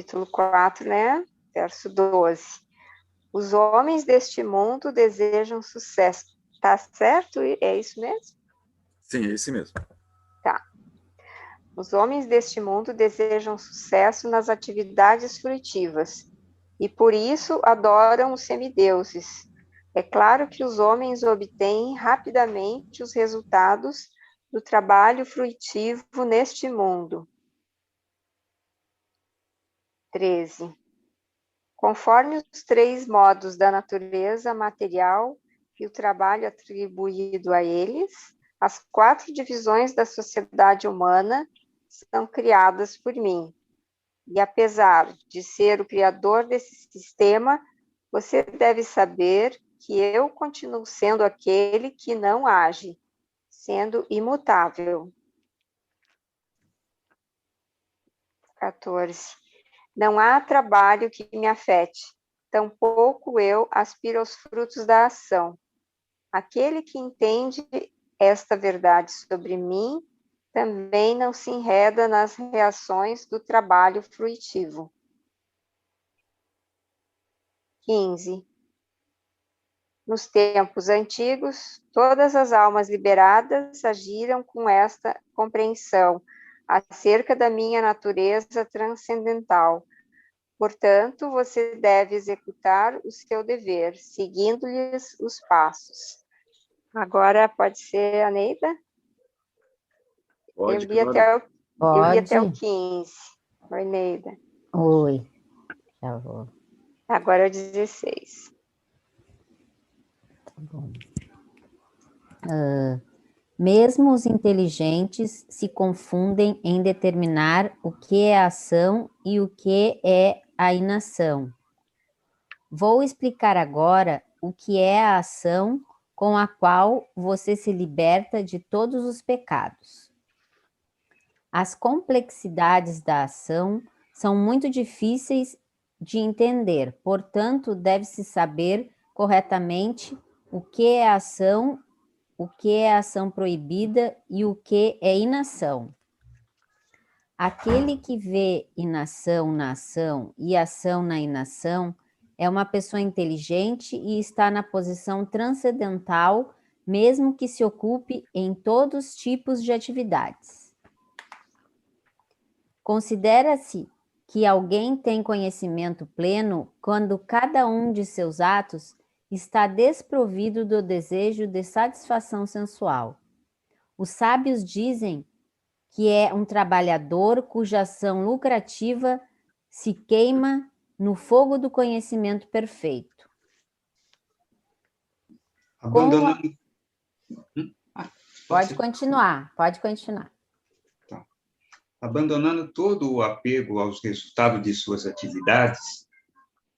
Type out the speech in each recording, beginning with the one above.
capítulo 4, né? Verso 12. Os homens deste mundo desejam sucesso. Tá certo? É isso mesmo? Sim, é esse mesmo. Tá. Os homens deste mundo desejam sucesso nas atividades frutivas e por isso adoram os semideuses. É claro que os homens obtêm rapidamente os resultados do trabalho frutivo neste mundo. 13. Conforme os 3 modos da natureza material e o trabalho atribuído a eles, as 4 divisões da sociedade humana são criadas por mim. E apesar de ser o criador desse sistema, você deve saber que eu continuo sendo aquele que não age, sendo imutável. 14. Não há trabalho que me afete, tampouco eu aspiro aos frutos da ação. Aquele que entende esta verdade sobre mim também não se enreda nas reações do trabalho fruitivo. 15. Nos tempos antigos, todas as almas liberadas agiram com esta compreensão acerca da minha natureza transcendental. Portanto, você deve executar o seu dever, seguindo-lhes os passos. Agora pode ser a Neida? Pode, Eu li até o Pode. 15. Oi, Neida. Oi. Já vou. Agora é o 16. Tá bom. Mesmo os inteligentes se confundem em determinar o que é ação e o que é a inação. Vou explicar agora o que é a ação com a qual você se liberta de todos os pecados. As complexidades da ação são muito difíceis de entender, portanto, deve-se saber corretamente o que é ação, o que é ação proibida e o que é inação. Aquele que vê inação na ação e ação na inação é uma pessoa inteligente e está na posição transcendental, mesmo que se ocupe em todos os tipos de atividades. Considera-se que alguém tem conhecimento pleno quando cada um de seus atos está desprovido do desejo de satisfação sensual. Os sábios dizem que é um trabalhador cuja ação lucrativa se queima no fogo do conhecimento perfeito. Abandonando... Pode continuar. Tá. Abandonando todo o apego aos resultados de suas atividades,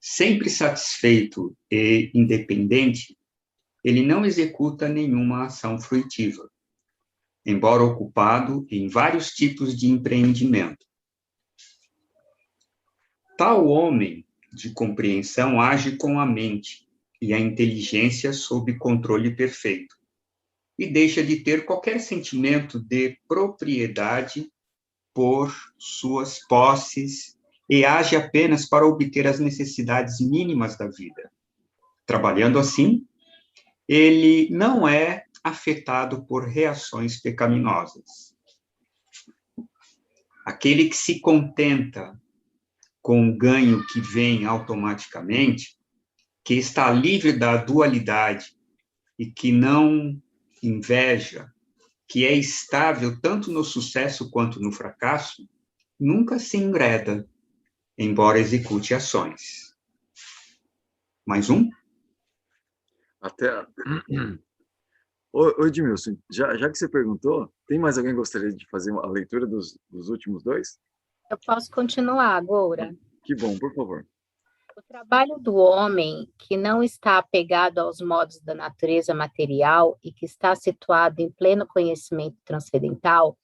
sempre satisfeito e independente, ele não executa nenhuma ação fruitiva, embora ocupado em vários tipos de empreendimento. Tal homem de compreensão age com a mente e a inteligência sob controle perfeito, e deixa de ter qualquer sentimento de propriedade por suas posses e age apenas para obter as necessidades mínimas da vida. Trabalhando assim, ele não é afetado por reações pecaminosas. Aquele que se contenta com o ganho que vem automaticamente, que está livre da dualidade e que não inveja, que é estável tanto no sucesso quanto no fracasso, nunca se enreda, embora execute ações. Mais um? Até. Ô, Edmilson, já que você perguntou, tem mais alguém que gostaria de fazer a leitura dos últimos dois? Eu posso continuar agora. Que bom, por favor. O trabalho do homem que não está apegado aos modos da natureza material e que está situado em pleno conhecimento transcendental,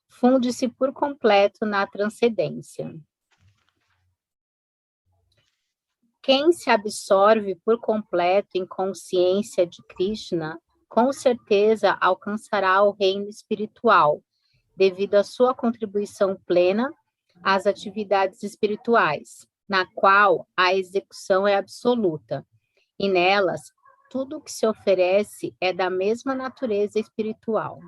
funde-se por completo na transcendência. Quem se absorve por completo em consciência de Krishna, com certeza alcançará o reino espiritual, devido à sua contribuição plena as atividades espirituais, na qual a execução é absoluta, e nelas tudo o que se oferece é da mesma natureza espiritual.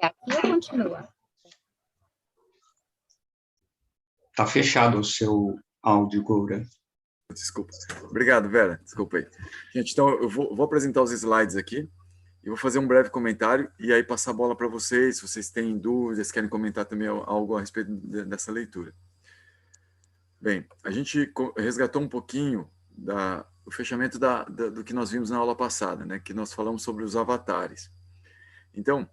Aqui eu continuo. Está fechado o seu áudio, Goura. Desculpa. Obrigado, Vera. Desculpa aí. Gente, então eu vou apresentar os slides aqui e vou fazer um breve comentário e aí passar a bola para vocês, se vocês têm dúvidas, querem comentar também algo a respeito dessa leitura. Bem, a gente resgatou um pouquinho o fechamento do que nós vimos na aula passada, né? Que nós falamos sobre os avatares. Então,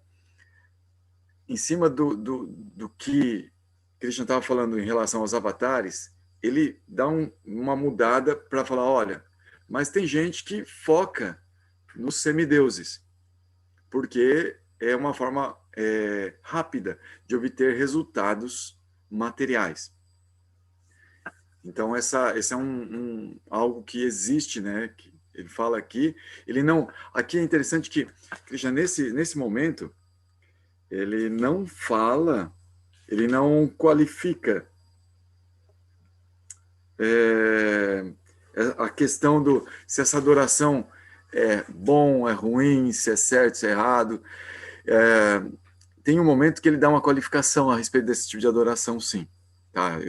em cima do que Krishna estava falando em relação aos avatares, ele dá uma mudada para falar, olha, mas tem gente que foca nos semideuses, porque é uma forma rápida de obter resultados materiais. Então, esse é algo que existe, né? Que ele fala aqui. Ele não. Aqui é interessante que Krishna, nesse momento, ele não fala, ele não qualifica a questão se essa adoração é bom, é ruim, se é certo, se é errado. Tem um momento que ele dá uma qualificação a respeito desse tipo de adoração, sim. Tá?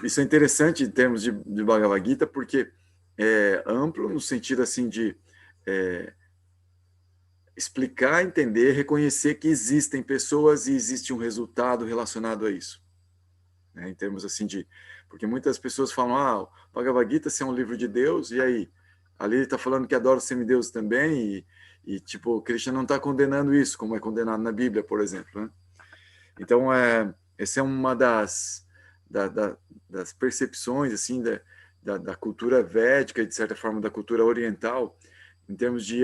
Isso é interessante em termos de Bhagavad Gita, porque é amplo no sentido assim de explicar, entender, reconhecer que existem pessoas e existe um resultado relacionado a isso. Em termos assim porque muitas pessoas falam, o Bhagavad Gita é um livro de Deus, e aí? Ali ele está falando que adora os semideuses também, e tipo, Krishna não está condenando isso, como é condenado na Bíblia, por exemplo. Né? Então, essa é uma das percepções assim, da cultura védica e, de certa forma, da cultura oriental, em termos de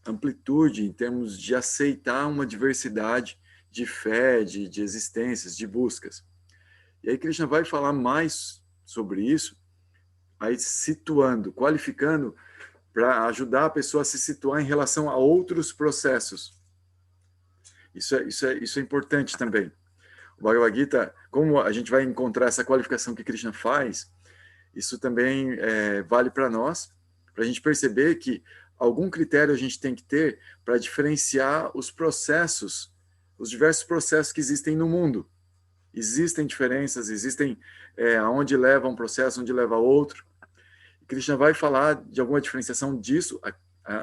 amplitude, em termos de aceitar uma diversidade de fé, de existências, de buscas. E aí Krishna vai falar mais sobre isso, aí situando, qualificando, para ajudar a pessoa a se situar em relação a outros processos. Isso é importante também. O Bhagavad Gita, como a gente vai encontrar essa qualificação que Krishna faz, isso também vale para nós, para a gente perceber que algum critério a gente tem que ter para diferenciar os processos, os diversos processos que existem no mundo. Existem diferenças, existem aonde leva um processo, onde leva outro. E Krishna vai falar de alguma diferenciação disso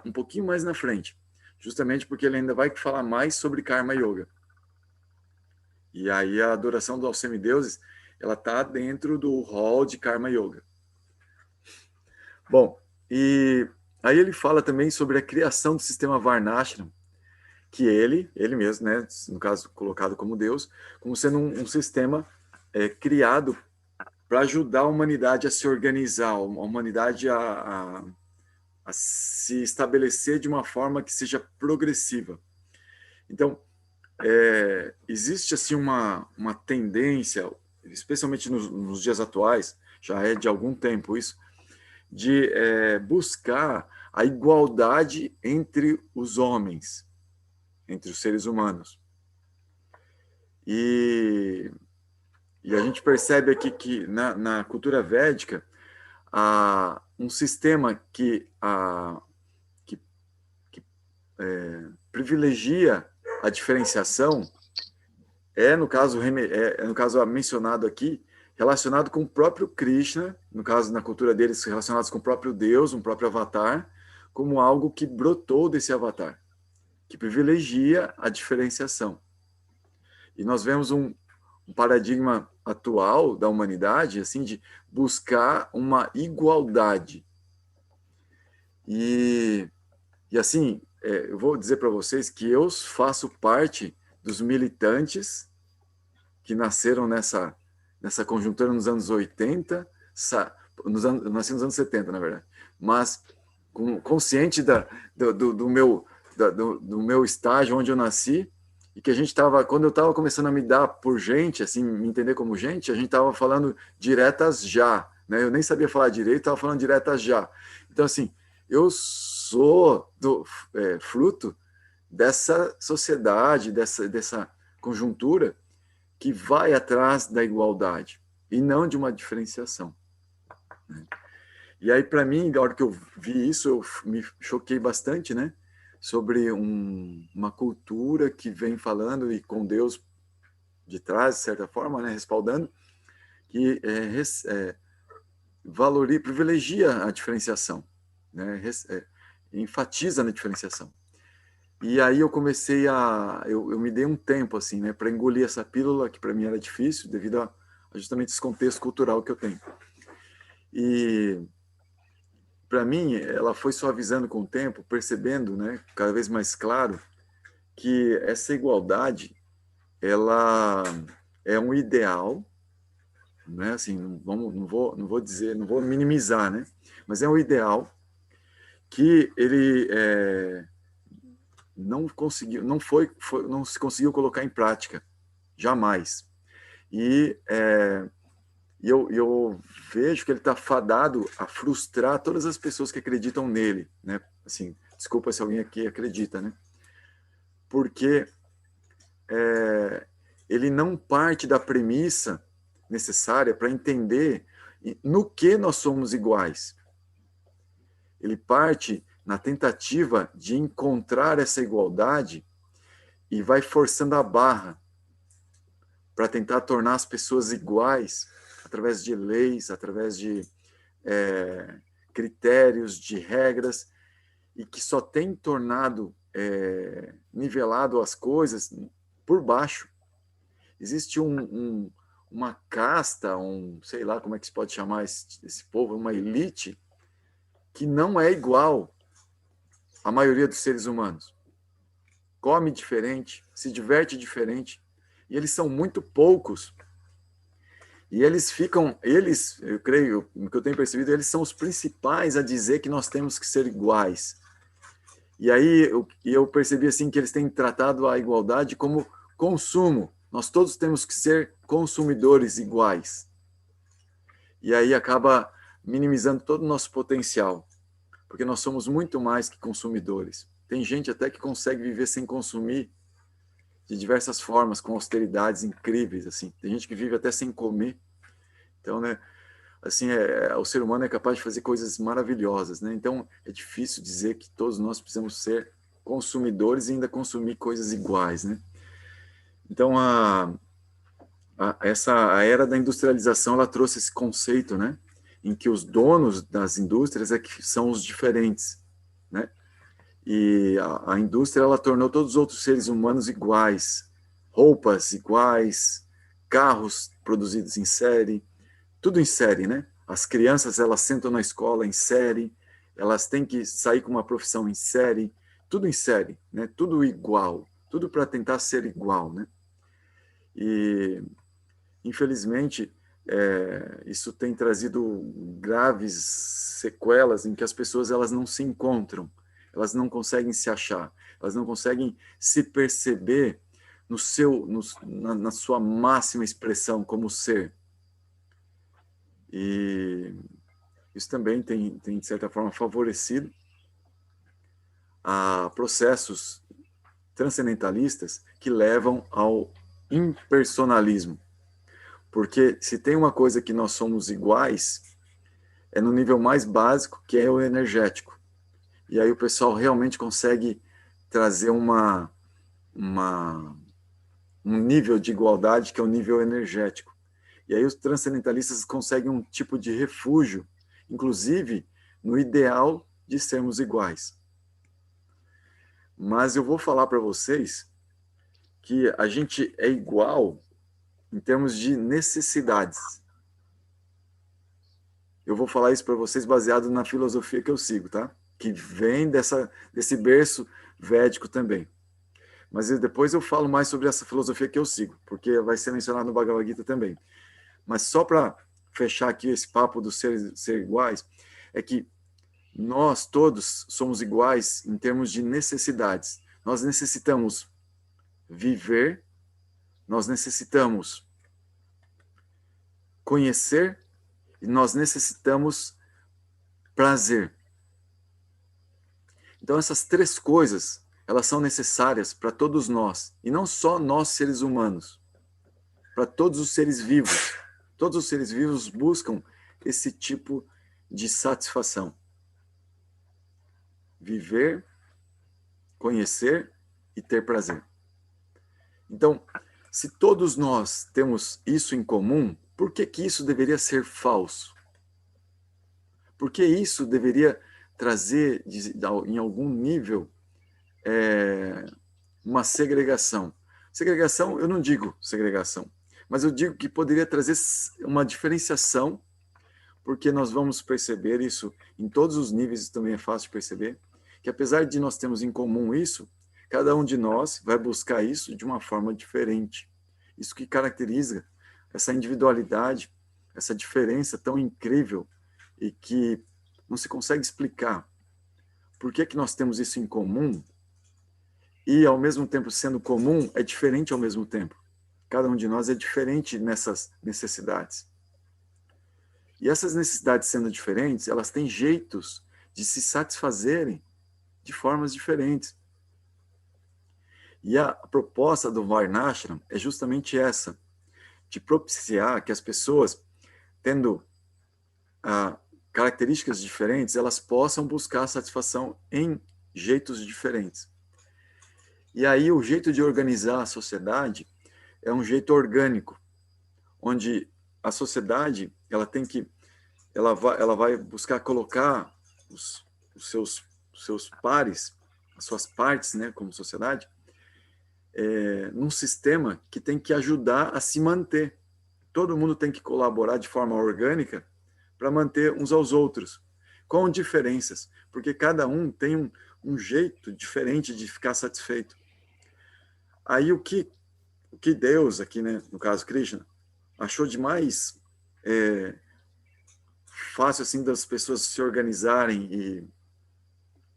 um pouquinho mais na frente, justamente porque ele ainda vai falar mais sobre Karma Yoga. E aí a adoração dos semideuses, ela está dentro do hall de Karma Yoga. Bom, e aí ele fala também sobre a criação do sistema Varnashram, que ele mesmo, né, no caso colocado como Deus, como sendo um sistema criado para ajudar a humanidade a se organizar, a humanidade a se estabelecer de uma forma que seja progressiva. Então, existe assim uma tendência, especialmente nos dias atuais, já é de algum tempo isso, de buscar a igualdade entre os homens, entre os seres humanos. E a gente percebe aqui que na cultura védica há um sistema que privilegia a diferenciação, no caso mencionado aqui, relacionado com o próprio Krishna, no caso na cultura deles relacionados com o próprio Deus, um próprio avatar, como algo que brotou desse avatar, que privilegia a diferenciação. E nós vemos um paradigma atual da humanidade, assim, de buscar uma igualdade. E assim, eu vou dizer para vocês que eu faço parte dos militantes que nasceram nessa conjuntura nos anos 80, nasci nos anos 70, na verdade, mas consciente do meu estágio onde eu nasci, e que quando eu estava começando a me dar por gente, assim, me entender como gente, a gente estava falando diretas já, né? Eu nem sabia falar direito, estava falando direta já. Então, assim, eu sou fruto dessa sociedade, dessa conjuntura que vai atrás da igualdade e não de uma diferenciação, né? E aí, para mim, na hora que eu vi isso, eu me choquei bastante, né? Sobre uma cultura que vem falando e com Deus de trás, de certa forma, né? Respaldando, que privilegia a diferenciação, né? Enfatiza na diferenciação. E aí eu comecei eu me dei um tempo, assim, né? Para engolir essa pílula, que para mim era difícil, devido a justamente esse contexto cultural que eu tenho. E para mim, ela foi suavizando com o tempo, percebendo, né, cada vez mais claro, que essa igualdade, ela é um ideal, né, assim, não vou dizer, não vou minimizar, né, mas é um ideal que ele não se conseguiu colocar em prática, jamais. E eu vejo que ele está fadado a frustrar todas as pessoas que acreditam nele, né? Assim, desculpa se alguém aqui acredita, né? Porque ele não parte da premissa necessária para entender no que nós somos iguais. Ele parte na tentativa de encontrar essa igualdade e vai forçando a barra para tentar tornar as pessoas iguais através de leis, através de critérios, de regras, e que só tem tornado nivelado as coisas por baixo. Existe uma casta, sei lá como é que se pode chamar esse povo, uma elite, que não é igual à maioria dos seres humanos. Come diferente, se diverte diferente, e eles são muito poucos. E eu creio, o que eu tenho percebido, eles são os principais a dizer que nós temos que ser iguais. E aí eu percebi assim que eles têm tratado a igualdade como consumo. Nós todos temos que ser consumidores iguais. E aí acaba minimizando todo o nosso potencial, porque nós somos muito mais que consumidores. Tem gente até que consegue viver sem consumir de diversas formas, com austeridades incríveis, assim. Tem gente que vive até sem comer. Então, né, assim, o ser humano é capaz de fazer coisas maravilhosas, né? Então, é difícil dizer que todos nós precisamos ser consumidores e ainda consumir coisas iguais, né? Então, a era da industrialização, ela trouxe esse conceito, né, em que os donos das indústrias que são os diferentes, né? E a indústria, ela tornou todos os outros seres humanos iguais, roupas iguais, carros produzidos em série, tudo em série, né? As crianças, elas sentam na escola em série, elas têm que sair com uma profissão em série, tudo em série, né? Tudo igual, tudo para tentar ser igual, né? E, infelizmente, isso tem trazido graves sequelas em que as pessoas, elas não se encontram, elas não conseguem se achar, elas não conseguem se perceber na sua máxima expressão como ser. E isso também tem, de certa forma, favorecido a processos transcendentalistas que levam ao impersonalismo. Porque se tem uma coisa que nós somos iguais, é no nível mais básico, que é o energético. E aí o pessoal realmente consegue trazer um nível de igualdade que é o nível energético. E aí os transcendentalistas conseguem um tipo de refúgio, inclusive no ideal de sermos iguais. Mas eu vou falar para vocês que a gente é igual em termos de necessidades. Eu vou falar isso para vocês baseado na filosofia que eu sigo, tá? Que vem desse berço védico também. Mas depois eu falo mais sobre essa filosofia que eu sigo, porque vai ser mencionado no Bhagavad Gita também. Mas só para fechar aqui esse papo dos ser iguais, é que nós todos somos iguais em termos de necessidades. Nós necessitamos viver, nós necessitamos conhecer e nós necessitamos prazer. Então, essas três coisas, elas são necessárias para todos nós, e não só nós, seres humanos, para todos os seres vivos. Todos os seres vivos buscam esse tipo de satisfação. Viver, conhecer e ter prazer. Então, se todos nós temos isso em comum, por que que isso deveria ser falso? Por que isso deveria trazer, em algum nível, uma segregação? Segregação, eu não digo segregação, mas eu digo que poderia trazer uma diferenciação, porque nós vamos perceber isso em todos os níveis, isso também é fácil de perceber, que apesar de nós termos em comum isso, cada um de nós vai buscar isso de uma forma diferente. Isso que caracteriza essa individualidade, essa diferença tão incrível e que não se consegue explicar. Por que que nós temos isso em comum e, ao mesmo tempo, sendo comum, é diferente ao mesmo tempo? Cada um de nós é diferente nessas necessidades. E essas necessidades sendo diferentes, elas têm jeitos de se satisfazerem de formas diferentes. E a proposta do Varnashram é justamente essa, de propiciar que as pessoas, tendo características diferentes, elas possam buscar satisfação em jeitos diferentes. E aí o jeito de organizar a sociedade é um jeito orgânico, onde a sociedade ela vai buscar colocar os seus pares, as suas partes, né, como sociedade, num sistema que tem que ajudar a se manter. Todo mundo tem que colaborar de forma orgânica para manter uns aos outros, com diferenças, porque cada um tem um jeito diferente de ficar satisfeito. Aí o que Deus, aqui, né, no caso Krishna, achou de mais fácil assim das pessoas se organizarem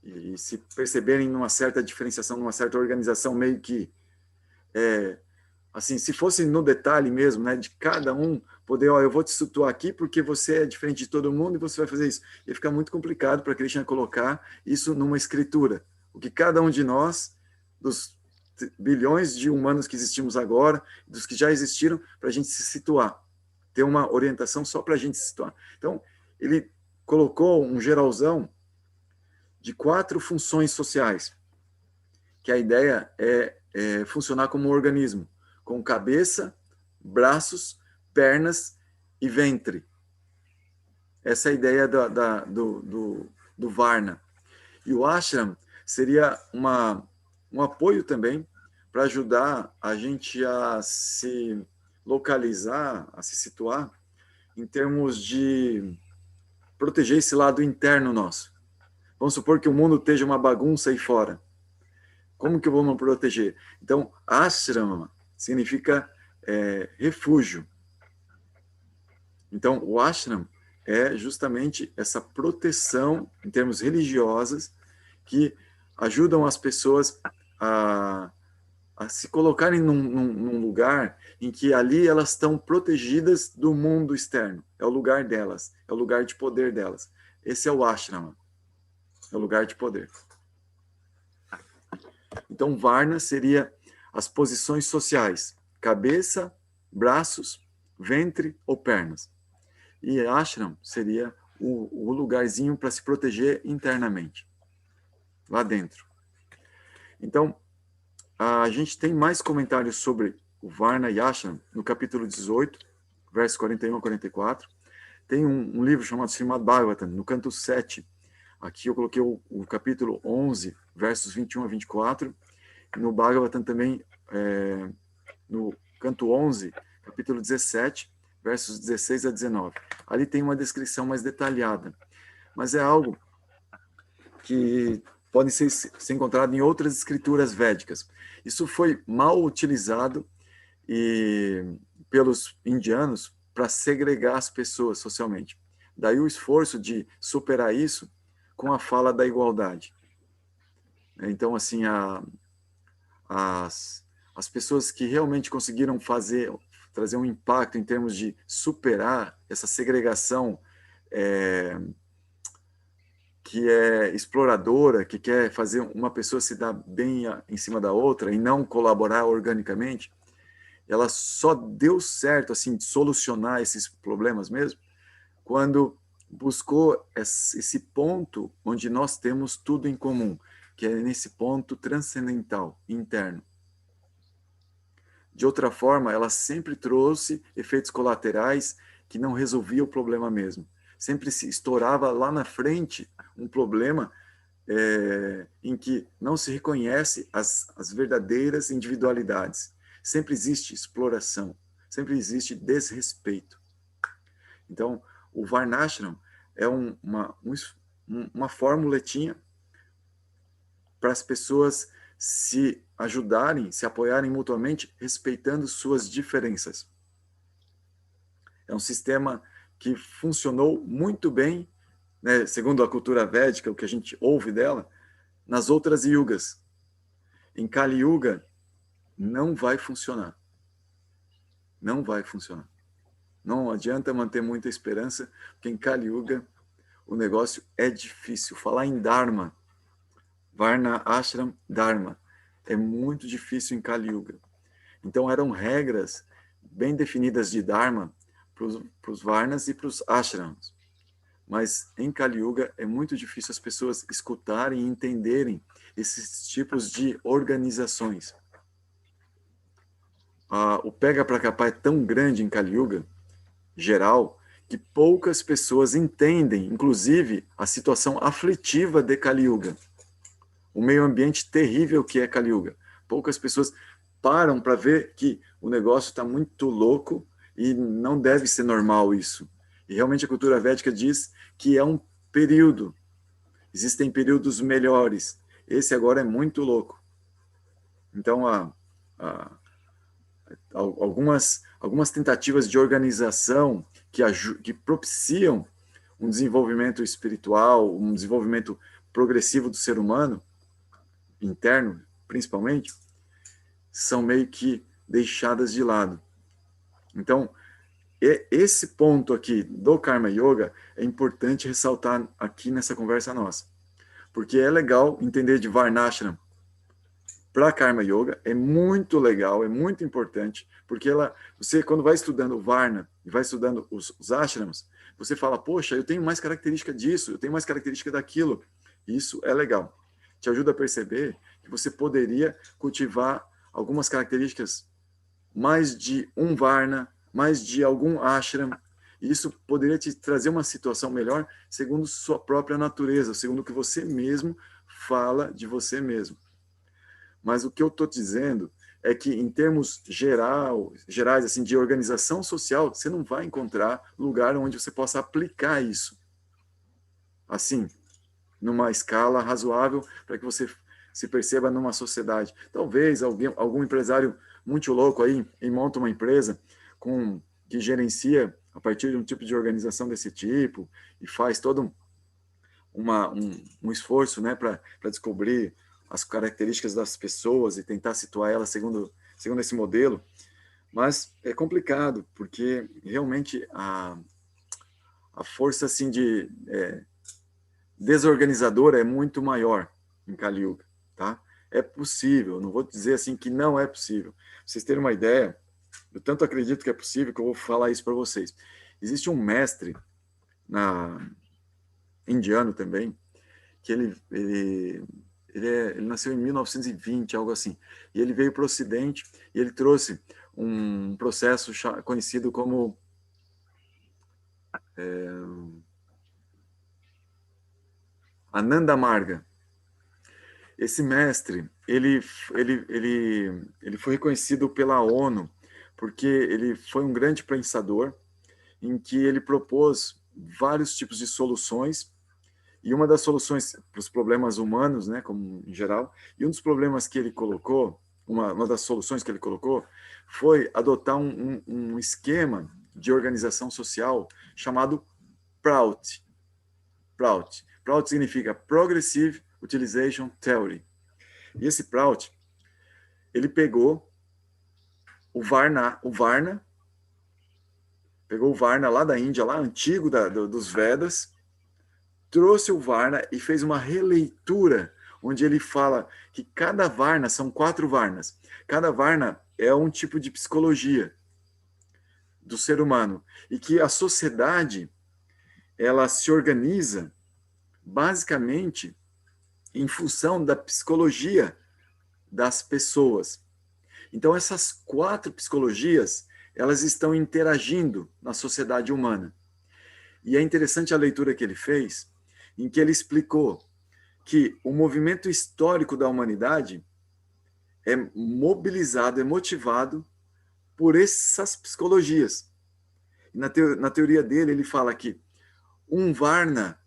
e se perceberem numa certa diferenciação, numa certa organização, meio que assim, se fosse no detalhe mesmo, né, de cada um poder, eu vou te situar aqui porque você é diferente de todo mundo e você vai fazer isso. Ia ficar muito complicado para Krishna colocar isso numa escritura. O que cada um de nós, dos bilhões de humanos que existimos agora, dos que já existiram, para a gente se situar. Ter uma orientação só para a gente se situar. Então, ele colocou um geralzão de 4 funções sociais, que a ideia é funcionar como um organismo, com cabeça, braços, pernas e ventre. Essa é a ideia do Varna. E o ashram seria um apoio também para ajudar a gente a se localizar, a se situar em termos de proteger esse lado interno nosso. Vamos supor que o mundo esteja uma bagunça aí fora. Como que vamos proteger? Então, ashrama significa refúgio. Então, o ashram é justamente essa proteção em termos religiosos que ajudam as pessoas a se colocarem num lugar em que ali elas estão protegidas do mundo externo. É o lugar delas, é o lugar de poder delas. Esse é o ashrama, é o lugar de poder. Então, Varna seria as posições sociais, cabeça, braços, ventre ou pernas. E ashram seria o lugarzinho para se proteger internamente, lá dentro. Então, a gente tem mais comentários sobre o Varna e Ashram no capítulo 18, versos 41 a 44. Tem um livro chamado Srimad Bhagavatam, no canto 7. Aqui eu coloquei o capítulo 11, versos 21 a 24. E no Bhagavatam também, no canto 11, capítulo 17, versos 16 a 19. Ali tem uma descrição mais detalhada. Mas é algo que pode ser encontrado em outras escrituras védicas. Isso foi mal utilizado pelos indianos para segregar as pessoas socialmente. Daí o esforço de superar isso com a fala da igualdade. Então, assim, as pessoas que realmente conseguiram trazer um impacto em termos de superar essa segregação que é exploradora, que quer fazer uma pessoa se dar bem em cima da outra e não colaborar organicamente, ela só deu certo, assim, de solucionar esses problemas mesmo, quando buscou esse ponto onde nós temos tudo em comum, que é nesse ponto transcendental, interno. De outra forma, ela sempre trouxe efeitos colaterais que não resolvia o problema mesmo. Sempre se estourava lá na frente um problema em que não se reconhece as verdadeiras individualidades. Sempre existe exploração, sempre existe desrespeito. Então, o Varnashram é uma formuletinha para as pessoas se ajudarem, se apoiarem mutuamente, respeitando suas diferenças. É um sistema que funcionou muito bem, né, segundo a cultura védica, o que a gente ouve dela, nas outras yugas. Em Kali Yuga, não vai funcionar. Não vai funcionar. Não adianta manter muita esperança, porque em Kali Yuga o negócio é difícil. Falar em Dharma, Varna, Ashram, Dharma, é muito difícil em Kali Yuga. Então eram regras bem definidas de Dharma para os Varnas e para os Ashrams. Mas em Kali Yuga é muito difícil as pessoas escutarem e entenderem esses tipos de organizações. O pega para capar é tão grande em Kali Yuga, geral, que poucas pessoas entendem, inclusive, a situação aflitiva de Kali Yuga. O meio ambiente terrível que é Kali Yuga. Poucas pessoas param para ver que o negócio está muito louco e não deve ser normal isso. E realmente a cultura védica diz que é um período. Existem períodos melhores. Esse agora é muito louco. Então, algumas tentativas de organização que propiciam um desenvolvimento espiritual, um desenvolvimento progressivo do ser humano, interno, principalmente, são meio que deixadas de lado. Então, esse ponto aqui do Karma Yoga é importante ressaltar aqui nessa conversa nossa. Porque é legal entender de Varnashram para Karma Yoga, é muito legal, é muito importante, porque você, quando vai estudando o Varna e vai estudando os ashrams, você fala, poxa, eu tenho mais característica disso, eu tenho mais característica daquilo. Isso é legal. Te ajuda a perceber que você poderia cultivar algumas características mais de um Varna, mais de algum ashram. E isso poderia te trazer uma situação melhor segundo sua própria natureza, segundo o que você mesmo fala de você mesmo. Mas o que eu estou dizendo é que, em termos gerais assim, de organização social, você não vai encontrar lugar onde você possa aplicar isso. Assim, numa escala razoável, para que você se perceba numa sociedade. Talvez algum empresário muito louco aí monta uma empresa que gerencia a partir de um tipo de organização desse tipo e faz todo um esforço, né, para descobrir as características das pessoas e tentar situar elas segundo esse modelo. Mas é complicado, porque realmente a força assim, desorganizadora é muito maior em Kali Yuga. Tá? É possível, não vou dizer assim que não é possível. Pra vocês terem uma ideia, eu tanto acredito que é possível que eu vou falar isso para vocês. Existe um mestre indiano também, que ele nasceu em 1920, algo assim, e ele veio para o Ocidente e ele trouxe um processo conhecido como Ananda Marga. Esse mestre, ele foi reconhecido pela ONU porque ele foi um grande pensador em que ele propôs vários tipos de soluções, e uma das soluções para os problemas humanos, né, como em geral, e um dos problemas que ele colocou, uma das soluções que ele colocou, foi adotar um esquema de organização social chamado PROUT. PROUT significa Progressive Utilization Theory. E esse PROUT, ele pegou o Varna pegou o Varna lá da Índia, lá antigo dos Vedas, trouxe o Varna e fez uma releitura, onde ele fala que cada Varna, são 4 Varnas, cada Varna é um tipo de psicologia do ser humano, e que a sociedade, ela se organiza basicamente em função da psicologia das pessoas. Então, essas 4 psicologias, elas estão interagindo na sociedade humana. E é interessante a leitura que ele fez, em que ele explicou que o movimento histórico da humanidade é mobilizado, é motivado por essas psicologias. E na teoria dele, ele fala que um Varna,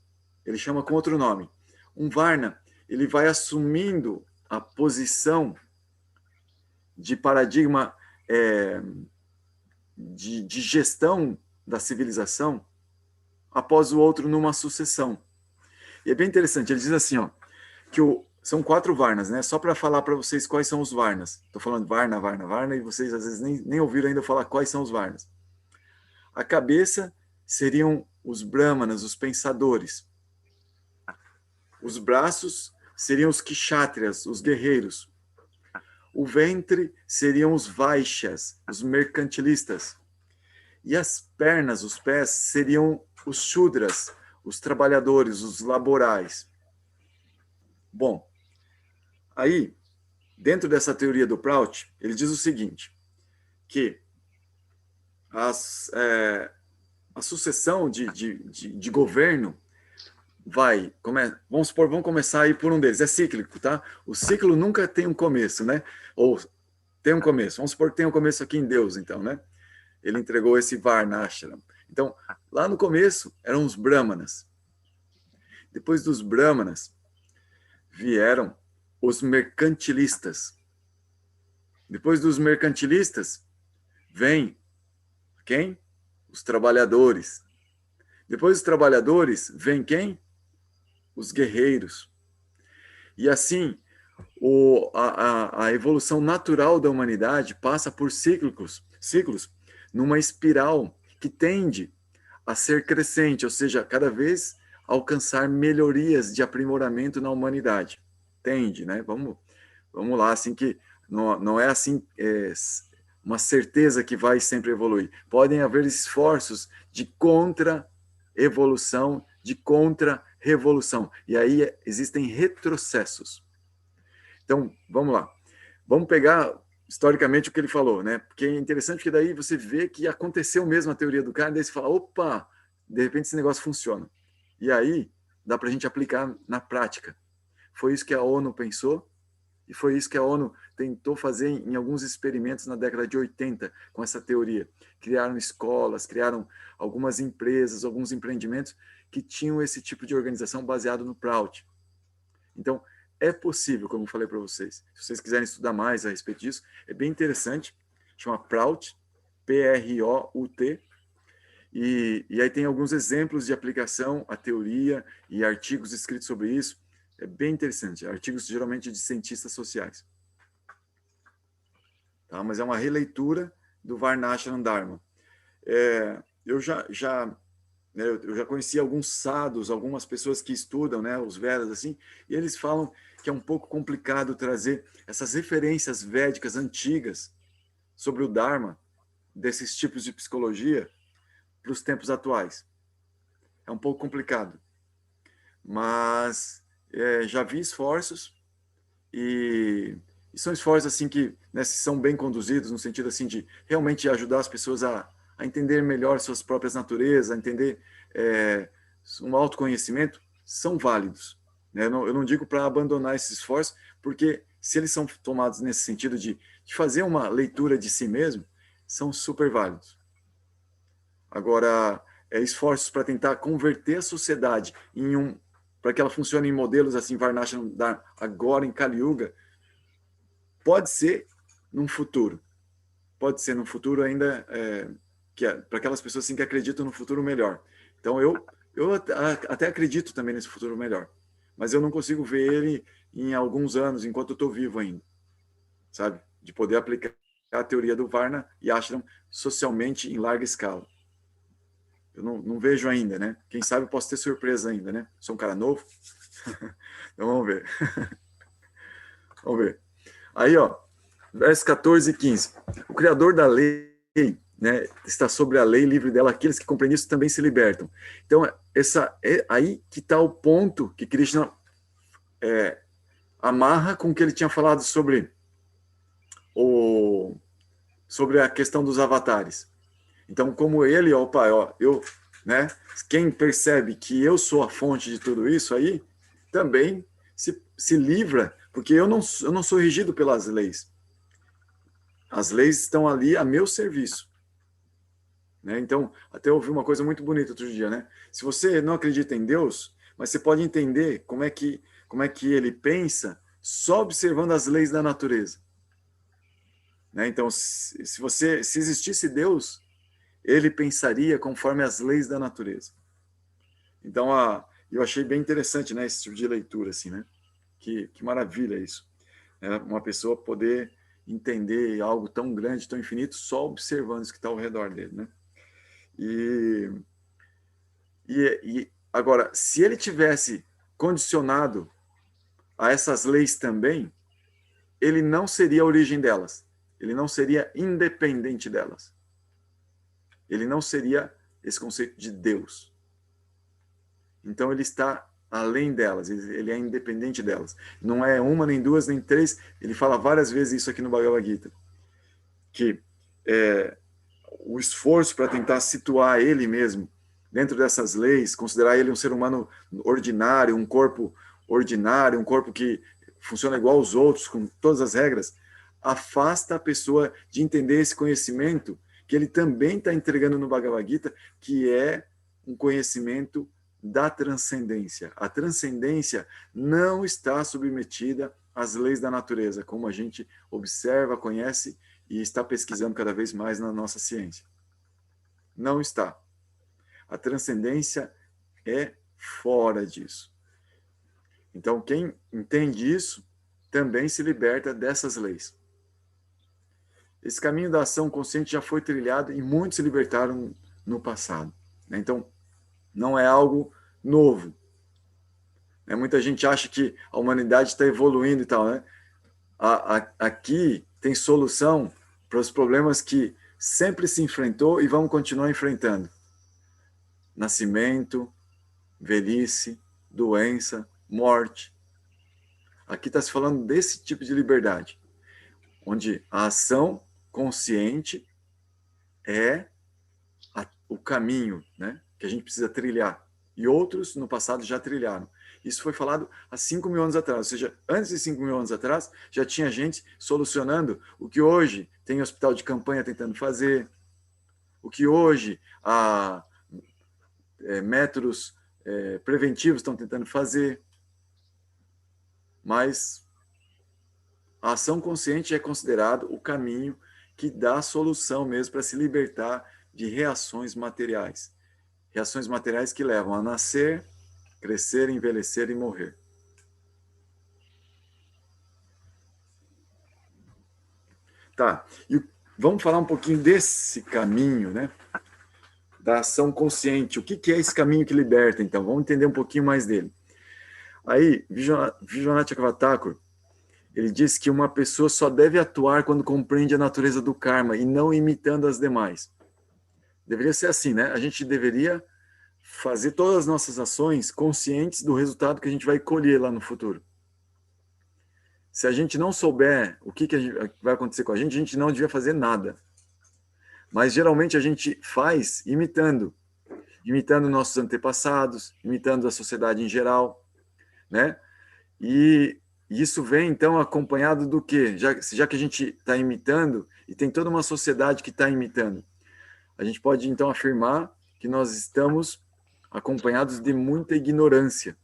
ele chama com outro nome, um Varna, ele vai assumindo a posição de paradigma de gestão da civilização após o outro numa sucessão. E é bem interessante, ele diz assim, ó, que são 4 Varnas, né? Só para falar para vocês quais são os Varnas. Estou falando Varna, Varna, Varna, e vocês às vezes nem ouviram ainda falar quais são os Varnas. A cabeça seriam os Brahmanas, os pensadores. Os braços seriam os Kshatriyas, os guerreiros. O ventre seriam os Vaishyas, os mercantilistas. E as pernas, os pés, seriam os Shudras, os trabalhadores, os laborais. Bom, aí, dentro dessa teoria do Prout, ele diz o seguinte, que a sucessão de governo vamos começar aí por um deles, é cíclico, tá? O ciclo nunca tem um começo, né? Ou tem um começo, vamos supor que tem um começo aqui em Deus, então, né? Ele entregou esse Varnashram. Então, lá no começo, eram os Brahmanas. Depois dos Brahmanas, vieram os mercantilistas. Depois dos mercantilistas, vem quem? Os trabalhadores. Depois dos trabalhadores, vem quem? Os guerreiros. E assim, a evolução natural da humanidade passa por ciclos, numa espiral que tende a ser crescente, ou seja, cada vez alcançar melhorias de aprimoramento na humanidade. Tende, né? Vamos lá, assim que não é assim uma certeza que vai sempre evoluir. Podem haver esforços de contra-evolução, de contra-revolução. E aí existem retrocessos. Então, vamos lá. Vamos pegar historicamente o que ele falou, né? Porque é interessante que daí você vê que aconteceu mesmo a teoria do cara, daí você fala, opa, de repente esse negócio funciona. E aí dá para a gente aplicar na prática. Foi isso que a ONU pensou e foi isso que a ONU tentou fazer em alguns experimentos na década de 80 com essa teoria. Criaram escolas, criaram algumas empresas, alguns empreendimentos que tinham esse tipo de organização baseado no Prout. Então, é possível, como eu falei para vocês. Se vocês quiserem estudar mais a respeito disso, é bem interessante. Chama Prout, P-R-O-U-T. E aí tem alguns exemplos de aplicação à teoria e artigos escritos sobre isso. É bem interessante. Artigos geralmente de cientistas sociais. Tá? Mas é uma releitura do Varnashram Dharma. Eu já conheci alguns sadhus, algumas pessoas que estudam, né, os Vedas, assim, e eles falam que é um pouco complicado trazer essas referências védicas antigas sobre o Dharma, desses tipos de psicologia, para os tempos atuais. É um pouco complicado. Mas já vi esforços, e são esforços assim que, né, são bem conduzidos, no sentido assim de realmente ajudar as pessoas a entender melhor suas próprias naturezas, a entender um autoconhecimento, são válidos. Né? Eu não digo para abandonar esses esforços, porque se eles são tomados nesse sentido de fazer uma leitura de si mesmo, são super válidos. Agora, esforços para tentar converter a sociedade para que ela funcione em modelos assim, Varnashram agora em Kali Yuga, pode ser num futuro. Pode ser num futuro ainda, para aquelas pessoas assim, que acreditam no futuro melhor. Então, eu até acredito também nesse futuro melhor. Mas eu não consigo ver ele em alguns anos, enquanto eu estou vivo ainda. De poder aplicar a teoria do Varna e Ashram socialmente em larga escala. Eu não vejo ainda, né? Quem sabe eu posso ter surpresa ainda, né? Sou um cara novo. Então vamos ver. Vamos ver. Aí, ó, versos 14 e 15. O Criador da lei, né, está sobre a lei, livre dela, aqueles que compreendem isso também se libertam. Então, aí que está o ponto que Krishna amarra com o que ele tinha falado sobre a questão dos avatares. Então, como ele, né, quem percebe que eu sou a fonte de tudo isso aí, também se livra, porque eu não sou regido pelas leis. As leis estão ali a meu serviço. Né? Então, até ouvi uma coisa muito bonita outro dia, né? Se você não acredita em Deus, mas você pode entender como é que ele pensa só observando as leis da natureza. Né? Então, se existisse Deus, ele pensaria conforme as leis da natureza. Então, eu achei bem interessante, né, esse tipo de leitura, assim, né? Que maravilha isso. Né? Uma pessoa poder entender algo tão grande, tão infinito, só observando isso que está ao redor dele, né? E agora, se ele tivesse condicionado a essas leis também, ele não seria a origem delas. Ele não seria independente delas. Ele não seria esse conceito de Deus. Então, ele está além delas, ele é independente delas. Não é uma, nem duas, nem três. Ele fala várias vezes isso aqui no Bhagavad Gita, que o esforço para tentar situar ele mesmo dentro dessas leis, considerar ele um ser humano ordinário, um corpo ordinário, um corpo que funciona igual aos outros, com todas as regras, afasta a pessoa de entender esse conhecimento que ele também está entregando no Bhagavad Gita, que é um conhecimento da transcendência. A transcendência não está submetida às leis da natureza, como a gente observa, conhece e está pesquisando cada vez mais na nossa ciência. Não está. A transcendência é fora disso. Então, quem entende isso também se liberta dessas leis. Esse caminho da ação consciente já foi trilhado e muitos se libertaram no passado. Então, não é algo novo. Muita gente acha que a humanidade está evoluindo e tal, né? Aqui tem solução para os problemas que sempre se enfrentou e vamos continuar enfrentando. Nascimento, velhice, doença, morte. Aqui está se falando desse tipo de liberdade, onde a ação consciente é o caminho, né, que a gente precisa trilhar. E outros no passado já trilharam. Isso foi falado há 5.000 anos atrás. Ou seja, antes de 5.000 anos atrás, já tinha gente solucionando o que hoje tem hospital de campanha tentando fazer, o que hoje métodos preventivos estão tentando fazer. Mas a ação consciente é considerado o caminho que dá a solução mesmo para se libertar de reações materiais. Reações materiais que levam a nascer, crescer, envelhecer e morrer. Tá, e vamos falar um pouquinho desse caminho, né? Da ação consciente. O que é esse caminho que liberta, então? Vamos entender um pouquinho mais dele. Aí, Vishwanath Chakravarti, ele diz que uma pessoa só deve atuar quando compreende a natureza do karma e não imitando as demais. Deveria ser assim, né? A gente deveria fazer todas as nossas ações conscientes do resultado que a gente vai colher lá no futuro. Se a gente não souber o que vai acontecer com a gente não devia fazer nada. Mas geralmente a gente faz imitando nossos antepassados, imitando a sociedade em geral, né? E isso vem, então, acompanhado do quê? Já que a gente está imitando, e tem toda uma sociedade que está imitando, a gente pode, então, afirmar que nós estamos acompanhados de muita ignorância.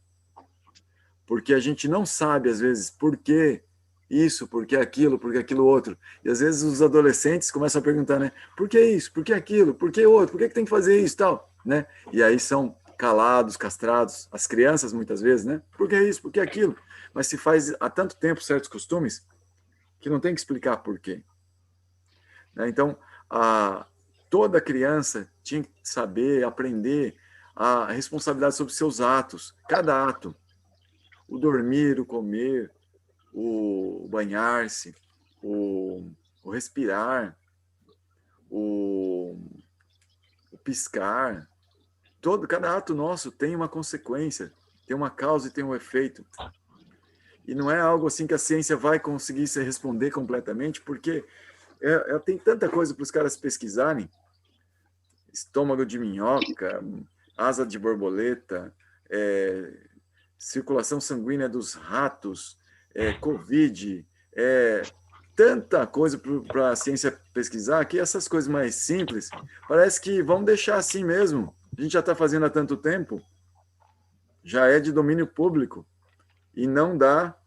Porque a gente não sabe, às vezes, por que isso, por que aquilo outro. E, às vezes, os adolescentes começam a perguntar, né? Por que isso? Por que aquilo? Por que outro? Por que tem que fazer isso e tal? Né? E aí são calados, castrados, as crianças, muitas vezes, né? Por que isso? Por que aquilo? Mas se faz há tanto tempo certos costumes que não tem que explicar por quê. Né? Então, toda criança tinha que saber, aprender a responsabilidade sobre seus atos, cada ato. O dormir, o comer, o banhar-se, o respirar, o piscar. Cada ato nosso tem uma consequência, tem uma causa e tem um efeito. E não é algo assim que a ciência vai conseguir se responder completamente, porque tem tanta coisa para os caras pesquisarem. Estômago de minhoca, asa de borboleta, circulação sanguínea dos ratos, Covid, tanta coisa para a ciência pesquisar, que essas coisas mais simples, parece que vão deixar assim mesmo. A gente já está fazendo há tanto tempo, já é de domínio público, e não dá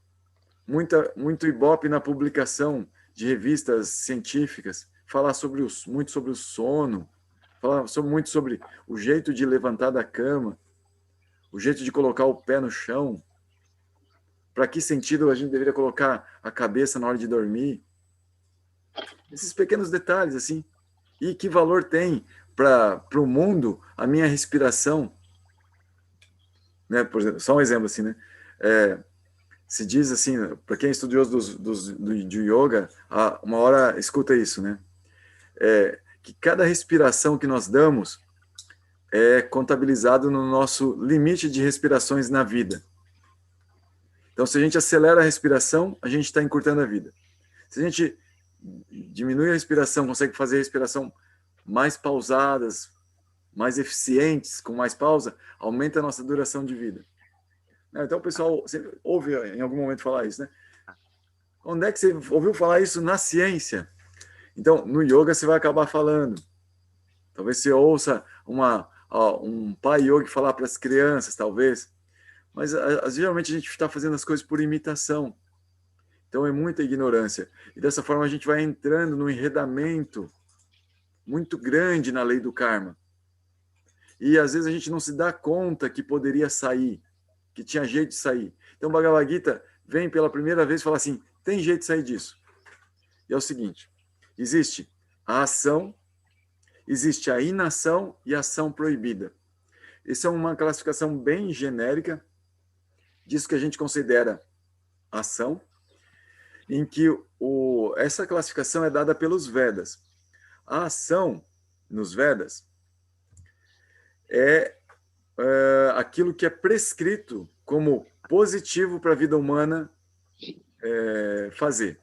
muito ibope na publicação de revistas científicas, falar muito sobre o sono, falar muito sobre o jeito de levantar da cama, o jeito de colocar o pé no chão, para que sentido a gente deveria colocar a cabeça na hora de dormir. Esses pequenos detalhes, assim. E que valor tem para o mundo a minha respiração? Né? Por exemplo, só um exemplo, assim, né? Se diz assim, para quem é estudioso de yoga, uma hora escuta isso, né? Que cada respiração que nós damos é contabilizado no nosso limite de respirações na vida. Então, se a gente acelera a respiração, a gente está encurtando a vida. Se a gente diminui a respiração, consegue fazer a respiração mais pausadas, mais eficientes, com mais pausa, aumenta a nossa duração de vida. Então, o pessoal sempre ouve em algum momento falar isso, né? Onde é que você ouviu falar isso? Na ciência. Então, no yoga você vai acabar falando. Talvez você ouça um pai yogi falar para as crianças, talvez. Mas geralmente a gente está fazendo as coisas por imitação. Então é muita ignorância. E dessa forma a gente vai entrando num enredamento muito grande na lei do karma. E às vezes a gente não se dá conta que poderia sair, que tinha jeito de sair. Então o Bhagavad Gita vem pela primeira vez e fala assim, tem jeito de sair disso. E é o seguinte, existe a ação, existe a inação e a ação proibida. Essa é uma classificação bem genérica disso que a gente considera ação, em que essa classificação é dada pelos Vedas. A ação, nos Vedas, é aquilo que é prescrito como positivo para a vida humana fazer.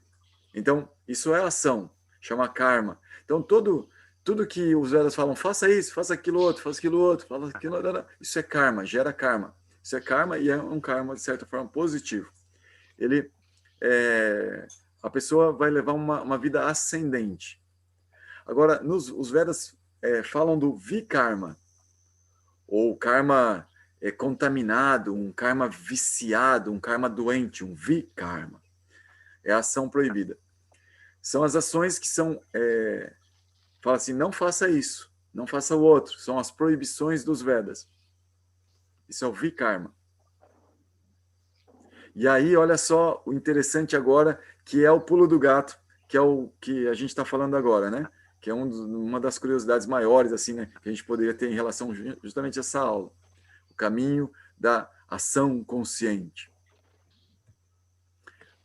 Então, isso é ação, chama karma. Então, tudo que os Vedas falam, faça isso, faça aquilo outro, faça aquilo outro, isso é karma, gera karma. Isso é karma e é um karma, de certa forma, positivo. A pessoa vai levar uma vida ascendente. Agora, os Vedas falam do vikarma, ou karma contaminado, um karma viciado, um karma doente, um vikarma. É a ação proibida. São as ações que são... fala assim, não faça isso, não faça o outro. São as proibições dos Vedas. Isso é o vikarma. E aí, olha só o interessante agora, que é o pulo do gato, que é o que a gente está falando agora, né? Que é uma das curiosidades maiores, assim, né? Que a gente poderia ter em relação justamente a essa aula. O caminho da ação consciente.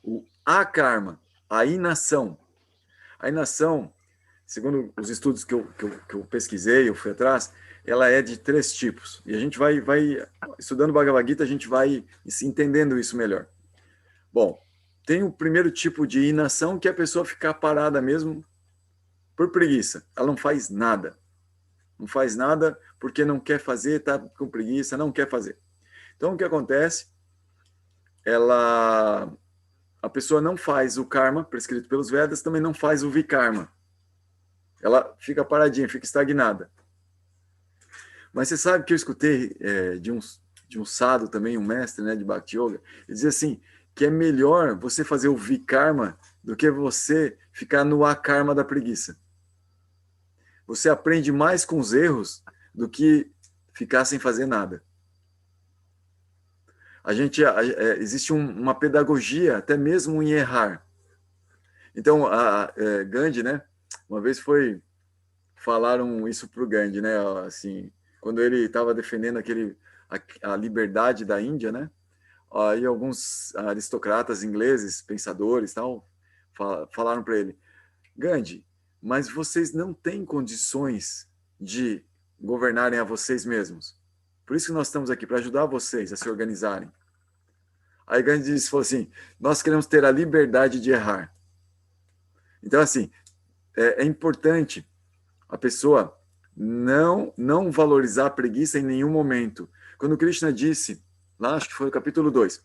O akarma, a inação. A inação, segundo os estudos que eu pesquisei, eu fui atrás, ela é de 3 tipos. E a gente vai estudando Bhagavad Gita, a gente vai entendendo isso melhor. Bom, tem o primeiro tipo de inação, que é a pessoa ficar parada mesmo por preguiça. Ela não faz nada. Não faz nada porque não quer fazer, está com preguiça, não quer fazer. Então, o que acontece? A pessoa não faz o karma prescrito pelos Vedas, também não faz o vikarma. Ela fica paradinha, fica estagnada. Mas você sabe que eu escutei de um sadhu também, um mestre, né, de Bhakti Yoga, ele dizia assim, que é melhor você fazer o vikarma do que você ficar no akarma da preguiça. Você aprende mais com os erros do que ficar sem fazer nada. Existe uma pedagogia, até mesmo em errar. Então, Gandhi, né, uma vez foi falaram isso para o Gandhi, né? Assim, quando ele estava defendendo a liberdade da Índia, né? Aí alguns aristocratas ingleses, pensadores, tal, falaram para ele: Gandhi, mas vocês não têm condições de governarem a vocês mesmos. Por isso que nós estamos aqui, para ajudar vocês a se organizarem. Aí Gandhi falou assim: nós queremos ter a liberdade de errar. Então, assim, é importante a pessoa não valorizar a preguiça em nenhum momento. Quando Krishna disse, lá acho que foi no capítulo 2,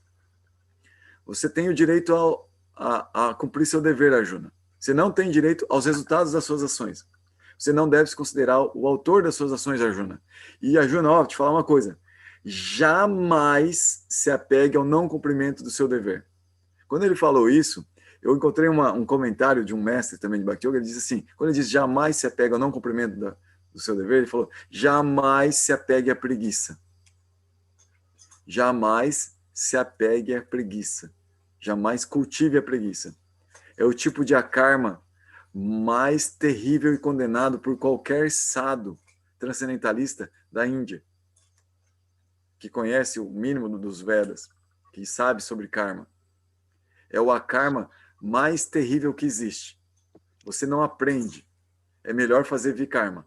você tem o direito a cumprir seu dever, Arjuna. Você não tem direito aos resultados das suas ações. Você não deve se considerar o autor das suas ações, Arjuna. E Arjuna, ó, vou te falar uma coisa. Jamais se apegue ao não cumprimento do seu dever. Quando ele falou isso, eu encontrei um comentário de um mestre também de Bhakti Yoga, ele diz assim, quando ele diz jamais se apegue ao não cumprimento do seu dever, ele falou, jamais se apegue à preguiça. Jamais se apegue à preguiça. Jamais cultive a preguiça. É o tipo de akarma mais terrível e condenado por qualquer sadhu transcendentalista da Índia, que conhece o mínimo dos Vedas, que sabe sobre karma. É o akarma mais terrível que existe. Você não aprende. É melhor fazer vikarma.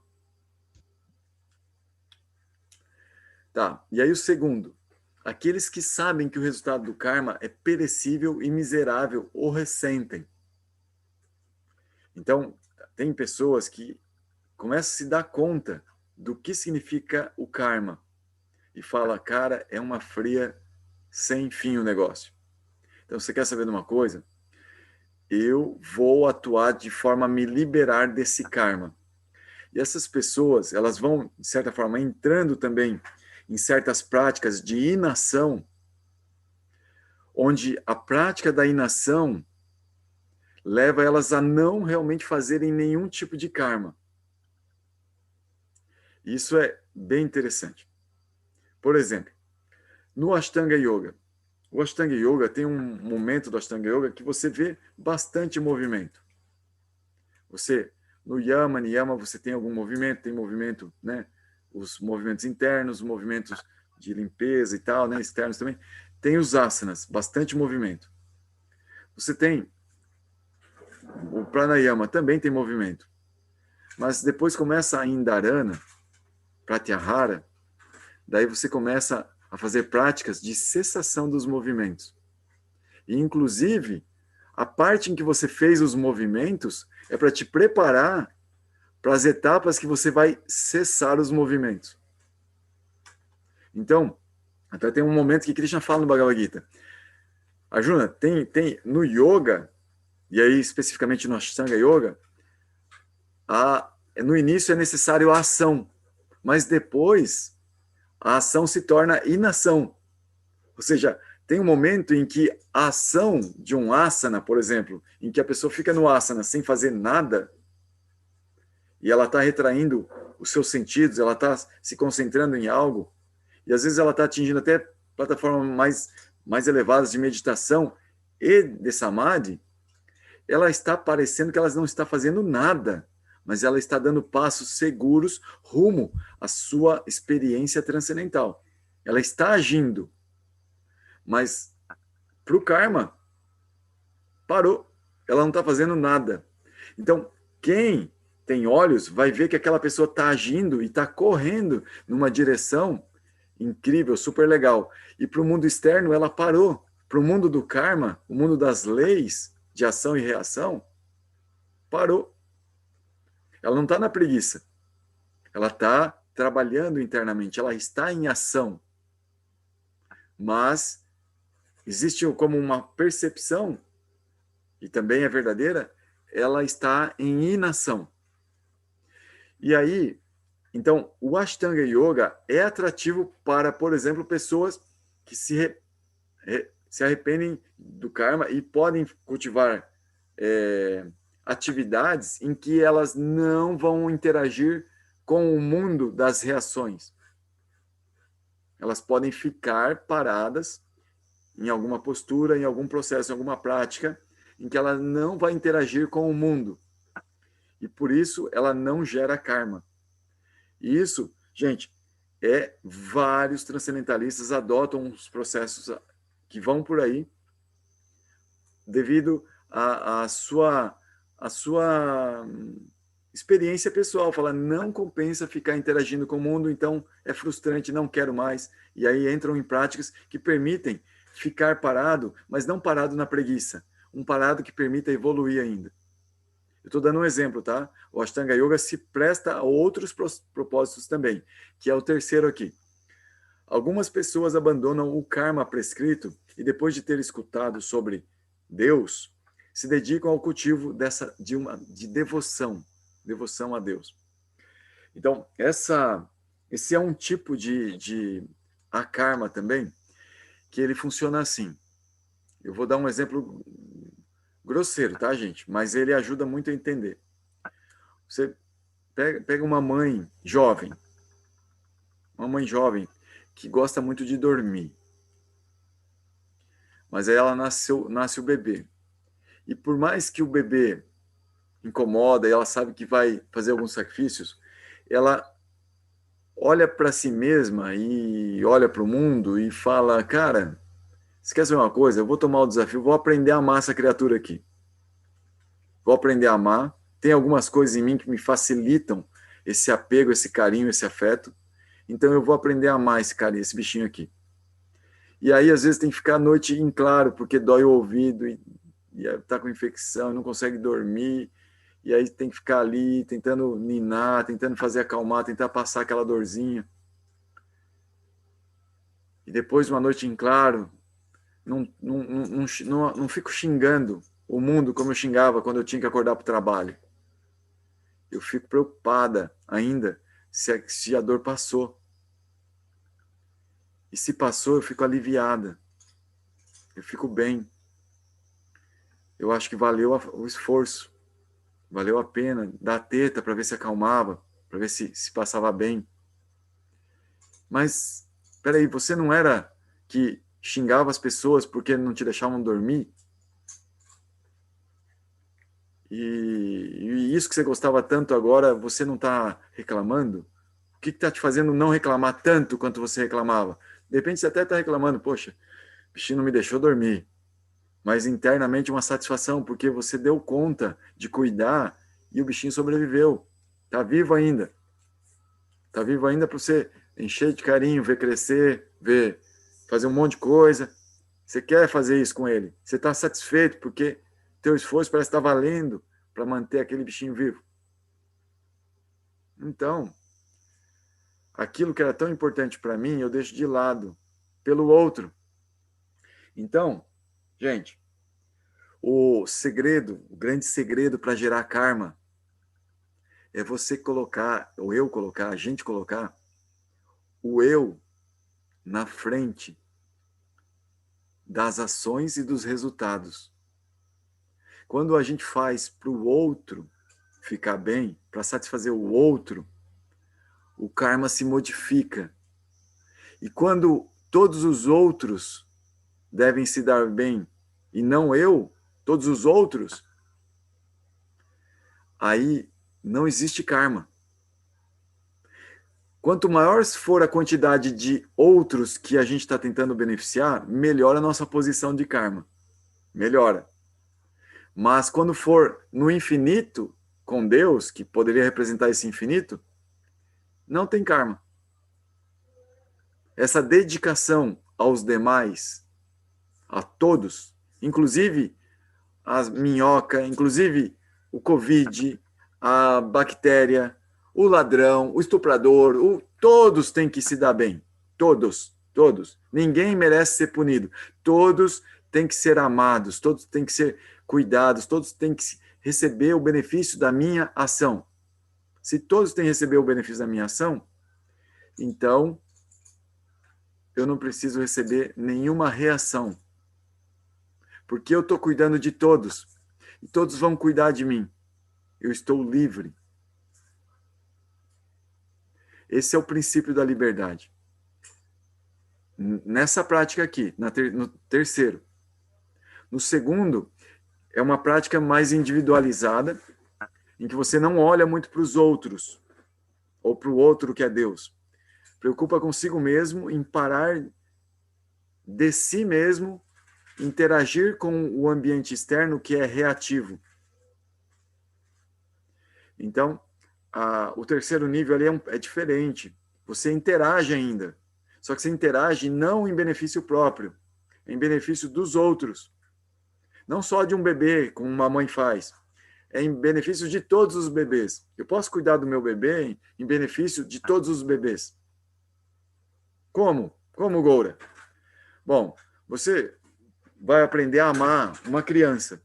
Tá. E aí o segundo. Aqueles que sabem que o resultado do karma é perecível e miserável o ressentem. Então, tem pessoas que começam a se dar conta do que significa o karma. E fala, cara, é uma fria sem fim o negócio. Então, você quer saber de uma coisa? Eu vou atuar de forma a me liberar desse karma. E essas pessoas, elas vão, de certa forma, entrando também em certas práticas de inação, onde a prática da inação leva elas a não realmente fazerem nenhum tipo de karma. Isso é bem interessante. Por exemplo, no Ashtanga Yoga, o Ashtanga Yoga tem um momento do Ashtanga Yoga que você vê bastante movimento. Você, no Yama, Niyama, você tem algum movimento, tem movimento, né? Os movimentos internos, movimentos de limpeza e tal, né? Externos também. Tem os asanas, bastante movimento. Você tem o Pranayama, também tem movimento. Mas depois começa a Indharana, Pratyahara, daí você começa a fazer práticas de cessação dos movimentos. E, inclusive, a parte em que você fez os movimentos é para te preparar para as etapas que você vai cessar os movimentos. Então, até tem um momento que Krishna fala no Bhagavad Gita. Arjuna, tem no yoga, e aí especificamente no Ashtanga Yoga, no início é necessário a ação, mas depois a ação se torna inação. Ou seja, tem um momento em que a ação de um asana, por exemplo, em que a pessoa fica no asana sem fazer nada, e ela está retraindo os seus sentidos, ela está se concentrando em algo, e às vezes ela está atingindo até plataformas mais elevadas de meditação e de samadhi, ela está parecendo que ela não está fazendo nada, mas ela está dando passos seguros rumo à sua experiência transcendental. Ela está agindo, mas para o karma, parou. Ela não está fazendo nada. Então, quem tem olhos vai ver que aquela pessoa está agindo e está correndo numa direção incrível, super legal. E para o mundo externo, ela parou. Para o mundo do karma, o mundo das leis de ação e reação, parou. Ela não está na preguiça. Ela está trabalhando internamente. Ela está em ação. Mas existe como uma percepção, e também é verdadeira, ela está em inação. E aí, então, o Ashtanga Yoga é atrativo para, por exemplo, pessoas que se arrependem do karma e podem cultivar atividades em que elas não vão interagir com o mundo das reações. Elas podem ficar paradas em alguma postura, em algum processo, em alguma prática, em que ela não vai interagir com o mundo. E por isso ela não gera karma. E isso, gente, vários transcendentalistas adotam os processos que vão por aí devido à sua experiência pessoal. Fala, não compensa ficar interagindo com o mundo, então é frustrante, não quero mais. E aí entram em práticas que permitem ficar parado, mas não parado na preguiça. Um parado que permita evoluir ainda. Eu estou dando um exemplo, tá? O Ashtanga Yoga se presta a outros propósitos também, que é o terceiro aqui. Algumas pessoas abandonam o karma prescrito e depois de ter escutado sobre Deus, se dedicam ao cultivo de devoção a Deus. Então, esse é um tipo de akarma também, que ele funciona assim. Eu vou dar um exemplo grosseiro, tá, gente? Mas ele ajuda muito a entender. Você pega uma mãe jovem que gosta muito de dormir. Mas aí ela nasce o bebê. E por mais que o bebê incomoda e ela sabe que vai fazer alguns sacrifícios, ela olha para si mesma e olha para o mundo e fala, cara, você quer saber uma coisa? Eu vou tomar o desafio, vou aprender a amar essa criatura aqui. Vou aprender a amar. Tem algumas coisas em mim que me facilitam esse apego, esse carinho, esse afeto. Então eu vou aprender a amar esse carinho, esse bichinho aqui. E aí, às vezes, tem que ficar a noite em claro, porque dói o ouvido e tá com infecção, não consegue dormir. E aí tem que ficar ali tentando ninar, tentando fazer acalmar, tentar passar aquela dorzinha. E depois, uma noite em claro, não fico xingando o mundo como eu xingava quando eu tinha que acordar para o trabalho. Eu fico preocupada ainda se a dor passou. E se passou, eu fico aliviada. Eu fico bem. Eu acho que valeu o esforço. Valeu a pena dar teta para ver se acalmava, para ver se passava bem. Mas, peraí, você não era que xingava as pessoas porque não te deixavam dormir? E isso que você gostava tanto agora, você não está reclamando? O que está te fazendo não reclamar tanto quanto você reclamava? De repente você até está reclamando, poxa, o bichinho não me deixou dormir. Mas internamente uma satisfação, porque você deu conta de cuidar e o bichinho sobreviveu. Está vivo ainda. Está vivo ainda para você encher de carinho, ver crescer, ver fazer um monte de coisa. Você quer fazer isso com ele. Você está satisfeito porque teu esforço parece estar valendo para manter aquele bichinho vivo. Então, aquilo que era tão importante para mim, eu deixo de lado pelo outro. Então, gente, o grande segredo para gerar karma é você colocar, ou eu colocar, a gente colocar o eu na frente das ações e dos resultados. Quando a gente faz para o outro ficar bem, para satisfazer o outro, o karma se modifica. E quando todos os outros devem se dar bem e não eu, todos os outros, aí não existe karma. Quanto maior for a quantidade de outros que a gente está tentando beneficiar, melhora a nossa posição de karma. Melhora. Mas quando for no infinito, com Deus, que poderia representar esse infinito, não tem karma. Essa dedicação aos demais, a todos, inclusive as minhoca, inclusive o Covid, a bactéria, o ladrão, o estuprador, todos têm que se dar bem. Todos. Ninguém merece ser punido. Todos têm que ser amados, todos têm que ser cuidados, todos têm que receber o benefício da minha ação. Se todos têm que receber o benefício da minha ação, então eu não preciso receber nenhuma reação. Porque eu estou cuidando de todos. E todos vão cuidar de mim. Eu estou livre. Esse é o princípio da liberdade. Nessa prática aqui, no terceiro. No segundo, é uma prática mais individualizada, em que você não olha muito para os outros, ou para o outro que é Deus. Preocupa consigo mesmo em parar de si mesmo, interagir com o ambiente externo que é reativo. Então, o terceiro nível ali é diferente. Você interage ainda, só que você interage não em benefício próprio, em benefício dos outros. Não só de um bebê, como uma mãe faz. É em benefício de todos os bebês. Eu posso cuidar do meu bebê em benefício de todos os bebês. Como? Como, Goura? Bom, você vai aprender a amar uma criança.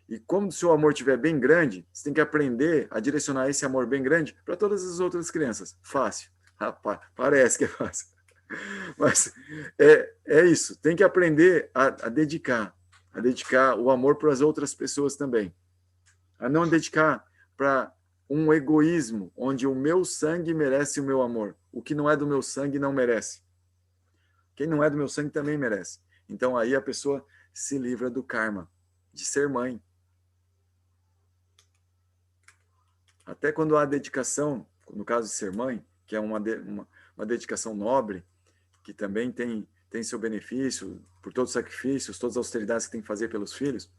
E como o seu amor estiver bem grande, você tem que aprender a direcionar esse amor bem grande para todas as outras crianças. Fácil. Rapaz, parece que é fácil. Mas é isso. Tem que aprender a dedicar o amor para as outras pessoas também. A não dedicar para um egoísmo, onde o meu sangue merece o meu amor. O que não é do meu sangue não merece. Quem não é do meu sangue também merece. Então aí a pessoa se livra do karma de ser mãe. Até quando há dedicação, no caso de ser mãe, que é uma dedicação nobre, que também tem seu benefício, por todos os sacrifícios, todas as austeridades que tem que fazer pelos filhos,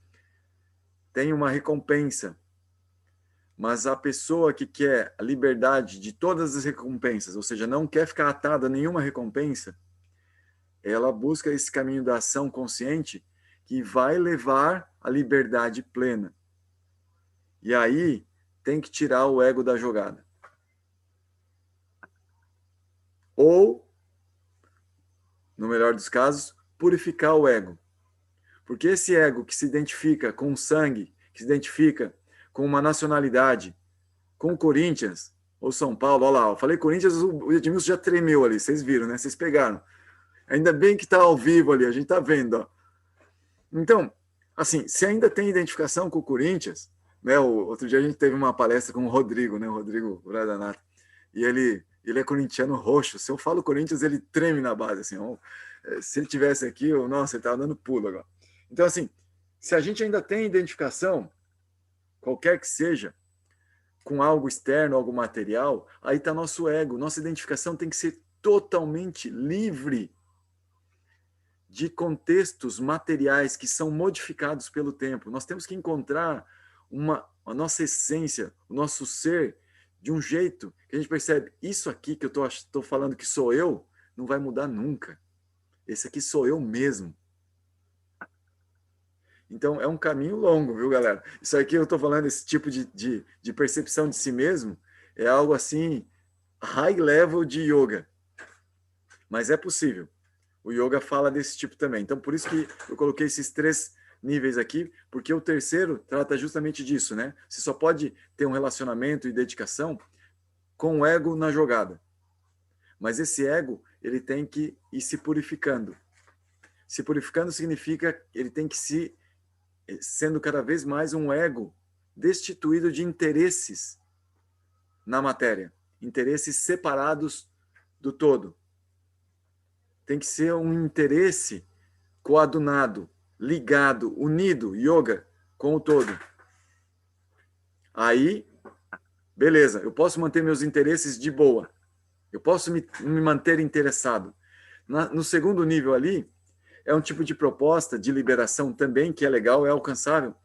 tem uma recompensa. Mas a pessoa que quer a liberdade de todas as recompensas, ou seja, não quer ficar atada a nenhuma recompensa, ela busca esse caminho da ação consciente que vai levar à liberdade plena. E aí tem que tirar o ego da jogada. Ou, no melhor dos casos, purificar o ego. Porque esse ego que se identifica com o sangue, que se identifica com uma nacionalidade, com o Corinthians ou São Paulo, olha lá, eu falei Corinthians, o Edmilson já tremeu ali, vocês viram, né? Vocês pegaram. Ainda bem que está ao vivo ali, a gente está vendo. Ó. Então, assim, se ainda tem identificação com o Corinthians, né? Outro dia a gente teve uma palestra com o Rodrigo, né? O Rodrigo Bradanato, e ele é corintiano roxo. Se eu falo Corinthians, ele treme na base, assim. Ó, se ele tivesse aqui, nossa, ele estava dando pulo agora. Então, assim, se a gente ainda tem identificação, qualquer que seja, com algo externo, algo material, aí está nosso ego. Nossa identificação tem que ser totalmente livre de contextos materiais que são modificados pelo tempo. Nós temos que encontrar a nossa essência, o nosso ser, de um jeito que a gente percebe, isso aqui que eu estou falando que sou eu, não vai mudar nunca. Esse aqui sou eu mesmo. Então, é um caminho longo, viu, galera? Isso aqui eu estou falando, esse tipo de percepção de si mesmo, é algo assim, high level de yoga. Mas é possível. O yoga fala desse tipo também. Então, por isso que eu coloquei esses 3 níveis aqui, porque o terceiro trata justamente disso, né? Você só pode ter um relacionamento e dedicação com o ego na jogada. Mas esse ego, ele tem que ir se purificando. Se purificando significa que ele tem que sendo cada vez mais um ego destituído de interesses na matéria, interesses separados do todo. Tem que ser um interesse coadunado, ligado, unido, yoga, com o todo. Aí, beleza, eu posso manter meus interesses de boa. Eu posso me manter interessado. No segundo nível ali, é um tipo de proposta de liberação também, que é legal, é alcançável,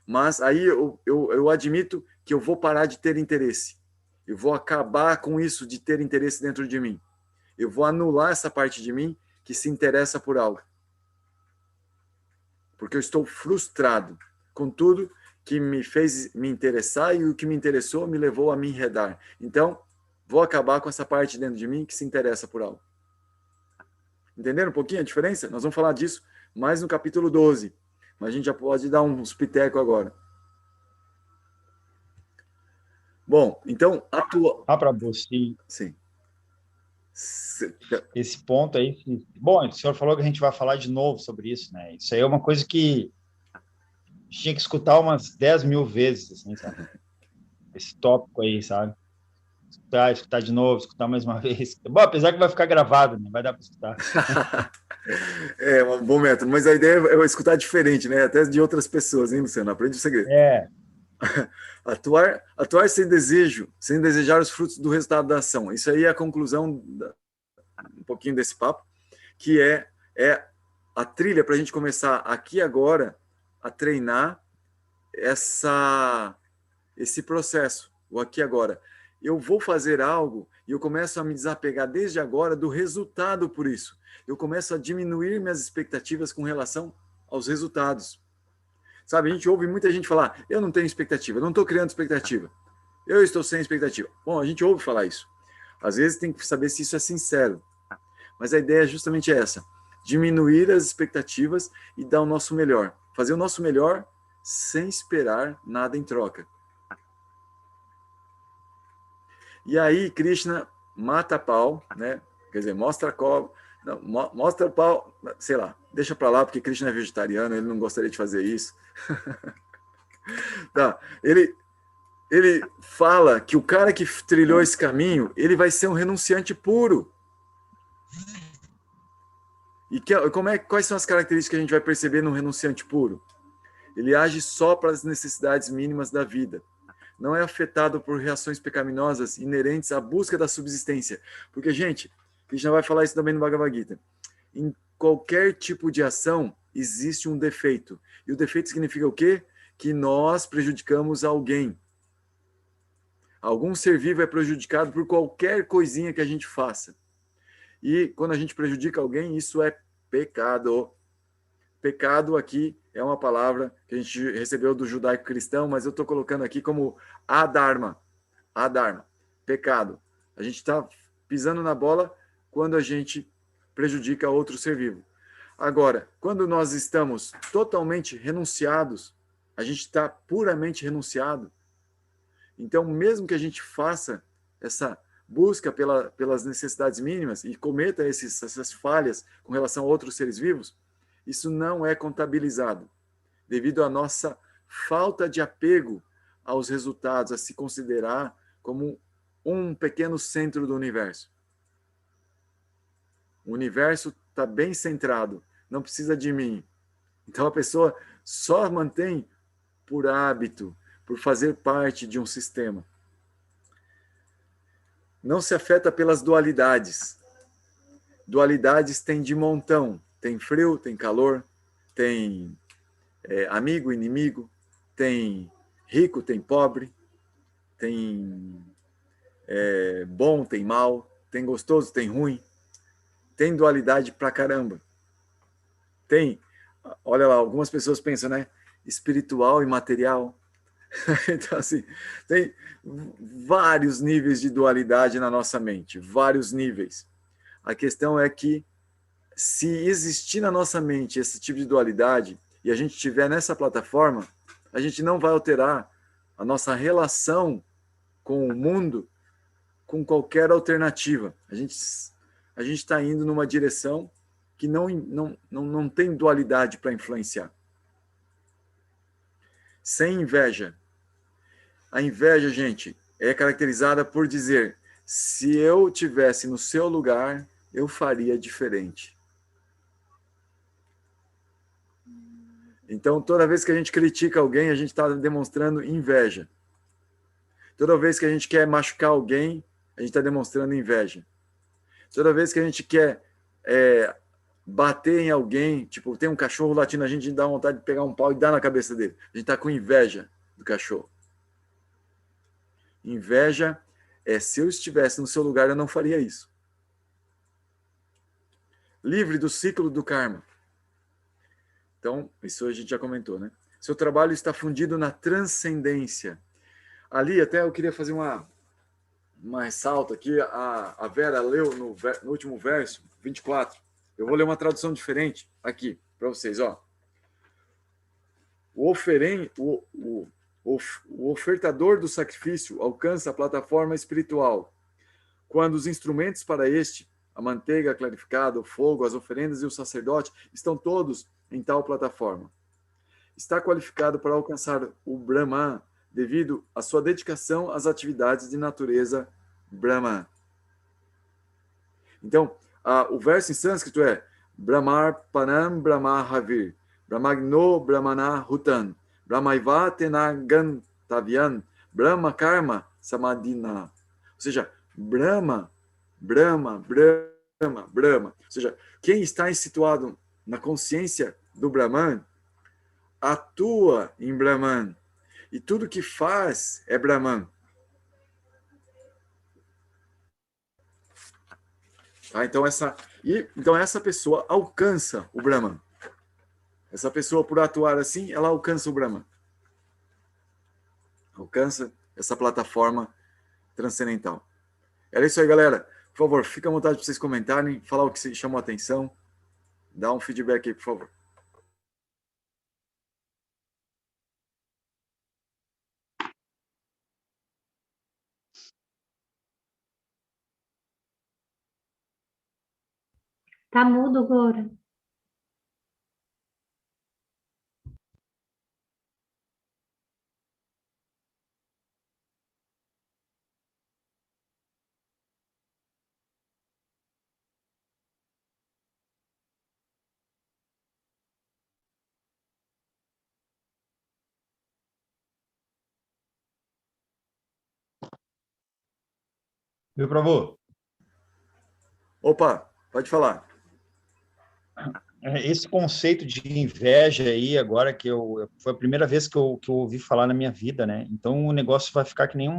mas aí eu admito que eu vou parar de ter interesse. Eu vou acabar com isso de ter interesse dentro de mim. Eu vou anular essa parte de mim que se interessa por algo. Porque eu estou frustrado com tudo que me fez me interessar e o que me interessou me levou a me enredar. Então, vou acabar com essa parte dentro de mim que se interessa por algo. Entenderam um pouquinho a diferença? Nós vamos falar disso mais no capítulo 12. Mas a gente já pode dar uns pitecos agora. Bom, então... Para você. Sim. Esse ponto aí... Bom, o senhor falou que a gente vai falar de novo sobre isso, né? Isso aí é uma coisa que a gente tinha que escutar umas 10 mil vezes, assim, sabe? Esse tópico aí, sabe? Escutar de novo, escutar mais uma vez. Bom, apesar que vai ficar gravado, né? Vai dar para escutar. É um bom método, mas a ideia é escutar diferente, né? Até de outras pessoas, hein, Luciano? Aprende o segredo. Atuar sem desejo, sem desejar os frutos do resultado da ação. Isso aí é a conclusão, um pouquinho desse papo, que é a trilha para a gente começar aqui agora a treinar esse processo, o aqui agora. Eu vou fazer algo e eu começo a me desapegar desde agora do resultado por isso. Eu começo a diminuir minhas expectativas com relação aos resultados. Sabe, a gente ouve muita gente falar, eu não tenho expectativa, eu não estou criando expectativa, eu estou sem expectativa. Bom, a gente ouve falar isso. Às vezes tem que saber se isso é sincero. Mas a ideia é justamente essa, diminuir as expectativas e dar o nosso melhor. Fazer o nosso melhor sem esperar nada em troca. E aí, Krishna mata a pau, né? Quer dizer, mostra a cobra, não, mostra o pau, sei lá, deixa para lá, porque Krishna é vegetariano, ele não gostaria de fazer isso. Tá. Ele fala que o cara que trilhou esse caminho, ele vai ser um renunciante puro. E quais são as características que a gente vai perceber num renunciante puro? Ele age só para as necessidades mínimas da vida. Não é afetado por reações pecaminosas inerentes à busca da subsistência. Porque, gente, Krishna vai falar isso também no Bhagavad Gita. Em qualquer tipo de ação existe um defeito. E o defeito significa o quê? Que nós prejudicamos alguém. Algum ser vivo é prejudicado por qualquer coisinha que a gente faça. E quando a gente prejudica alguém, isso é pecado. Pecado aqui é uma palavra que a gente recebeu do judaico-cristão, mas eu estou colocando aqui como adharma. Adharma, pecado. A gente está pisando na bola quando a gente prejudica outro ser vivo. Agora, quando nós estamos totalmente renunciados, a gente está puramente renunciado. Então, mesmo que a gente faça essa busca pelas necessidades mínimas e cometa essas falhas com relação a outros seres vivos, isso não é contabilizado, devido à nossa falta de apego aos resultados, a se considerar como um pequeno centro do universo. O universo está bem centrado, não precisa de mim. Então a pessoa só mantém por hábito, por fazer parte de um sistema. Não se afeta pelas dualidades. Dualidades tem de montão. Tem frio, tem calor, tem amigo, inimigo, tem rico, tem pobre, tem bom, tem mal, tem gostoso, tem ruim. Tem dualidade pra caramba. Tem, olha lá, algumas pessoas pensam, né? Espiritual e material. Então, assim, tem vários níveis de dualidade na nossa mente, vários níveis. A questão é que, se existir na nossa mente esse tipo de dualidade, e a gente estiver nessa plataforma, a gente não vai alterar a nossa relação com o mundo com qualquer alternativa. A gente está indo numa direção que não tem dualidade para influenciar. Sem inveja. A inveja, gente, é caracterizada por dizer, se eu tivesse no seu lugar, eu faria diferente. Então, toda vez que a gente critica alguém, a gente está demonstrando inveja. Toda vez que a gente quer machucar alguém, a gente está demonstrando inveja. Toda vez que a gente quer bater em alguém, tipo, tem um cachorro latindo, a gente dá vontade de pegar um pau e dar na cabeça dele. A gente está com inveja do cachorro. Inveja é, se eu estivesse no seu lugar, eu não faria isso. Livre do ciclo do karma. Então, isso a gente já comentou, né? Seu trabalho está fundido na transcendência. Ali, até eu queria fazer uma ressalta aqui. A Vera leu no último verso, 24. Eu vou ler uma tradução diferente aqui para vocês, ó. O ofertador do sacrifício alcança a plataforma espiritual, quando os instrumentos para este, a manteiga, a clarificada, o fogo, as oferendas e o sacerdote, estão todos em tal plataforma. Está qualificado para alcançar o Brahman devido à sua dedicação às atividades de natureza Brahman. Então, o verso em sânscrito é Brahmar Panam Brahma Havir, Brahmagno Brahmana Hutan, Brahmaiva Tenagan Tavian, Brahma Karma Samadhina. Ou seja, Brahma, Brahma, Brahma, Brahma. Ou seja, quem está situado na consciência do Brahman atua em Brahman. E tudo que faz é Brahman. Tá? Então essa pessoa alcança o Brahman. Essa pessoa, por atuar assim, ela alcança o Brahman. Alcança essa plataforma transcendental. Era isso aí, galera. Por favor, fica à vontade para vocês comentarem, falar o que chamou a atenção. Dá um feedback aí, por favor. Tá mudo, Goro. Viu, Prabhu? Opa, pode falar. Esse conceito de inveja aí, agora foi a primeira vez que eu ouvi falar na minha vida, né? Então o negócio vai ficar que nem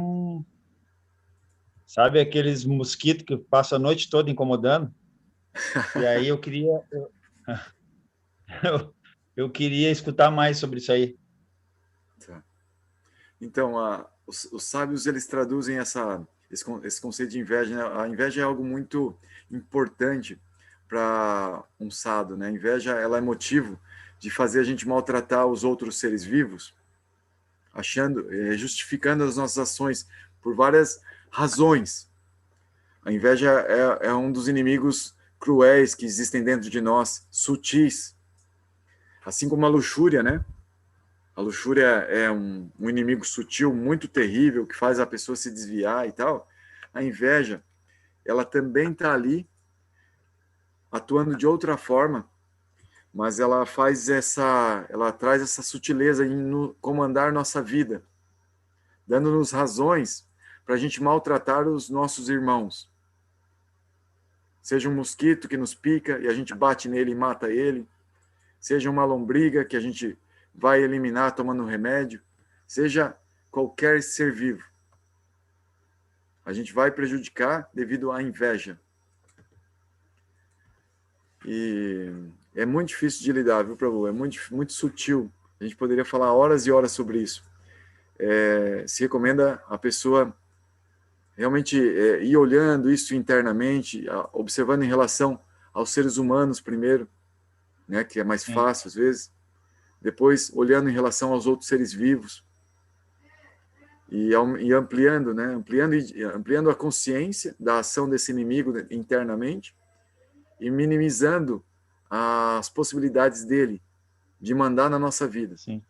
sabe, aqueles mosquitos que passam a noite toda incomodando? E aí eu queria eu queria escutar mais sobre isso aí. Tá. Então, os sábios, eles traduzem esse conceito de inveja, né? A inveja é algo muito importante para um sado, né? A inveja, ela é motivo de fazer a gente maltratar os outros seres vivos, justificando as nossas ações por várias razões. A inveja é um dos inimigos cruéis que existem dentro de nós, sutis. Assim como a luxúria, né? A luxúria é um inimigo sutil, muito terrível, que faz a pessoa se desviar e tal. A inveja, ela também está ali, atuando de outra forma, mas ela traz essa sutileza em comandar nossa vida, dando-nos razões para a gente maltratar os nossos irmãos. Seja um mosquito que nos pica e a gente bate nele e mata ele, seja uma lombriga que a gente vai eliminar tomando um remédio, seja qualquer ser vivo. A gente vai prejudicar devido à inveja. E é muito difícil de lidar, viu, Prabhu? É muito sutil. A gente poderia falar horas e horas sobre isso. Se recomenda a pessoa realmente ir olhando isso internamente, observando em relação aos seres humanos primeiro, né, que é mais fácil às vezes, depois olhando em relação aos outros seres vivos e ampliando, né, ampliando a consciência da ação desse inimigo internamente e minimizando as possibilidades dele de mandar na nossa vida. Sim.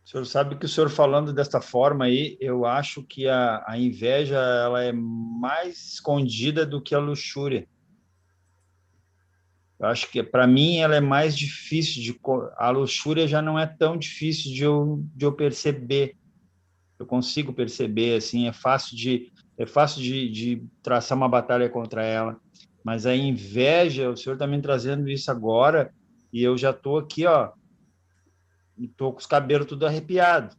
O senhor sabe que o senhor falando desta forma aí, eu acho que a inveja ela é mais escondida do que a luxúria. Eu acho que, para mim, ela é mais difícil a luxúria já não é tão difícil de eu perceber. Eu consigo perceber, assim, é fácil de traçar uma batalha contra ela. Mas a inveja, o senhor está me trazendo isso agora, e eu já estou aqui, ó, estou com os cabelos tudo arrepiado.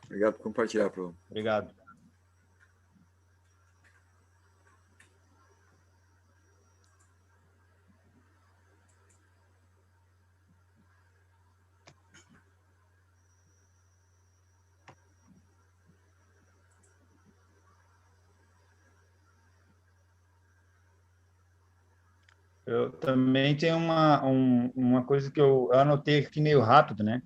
Obrigado por compartilhar, Pro. Obrigado. Eu também tenho uma coisa que eu anotei aqui meio rápido, né?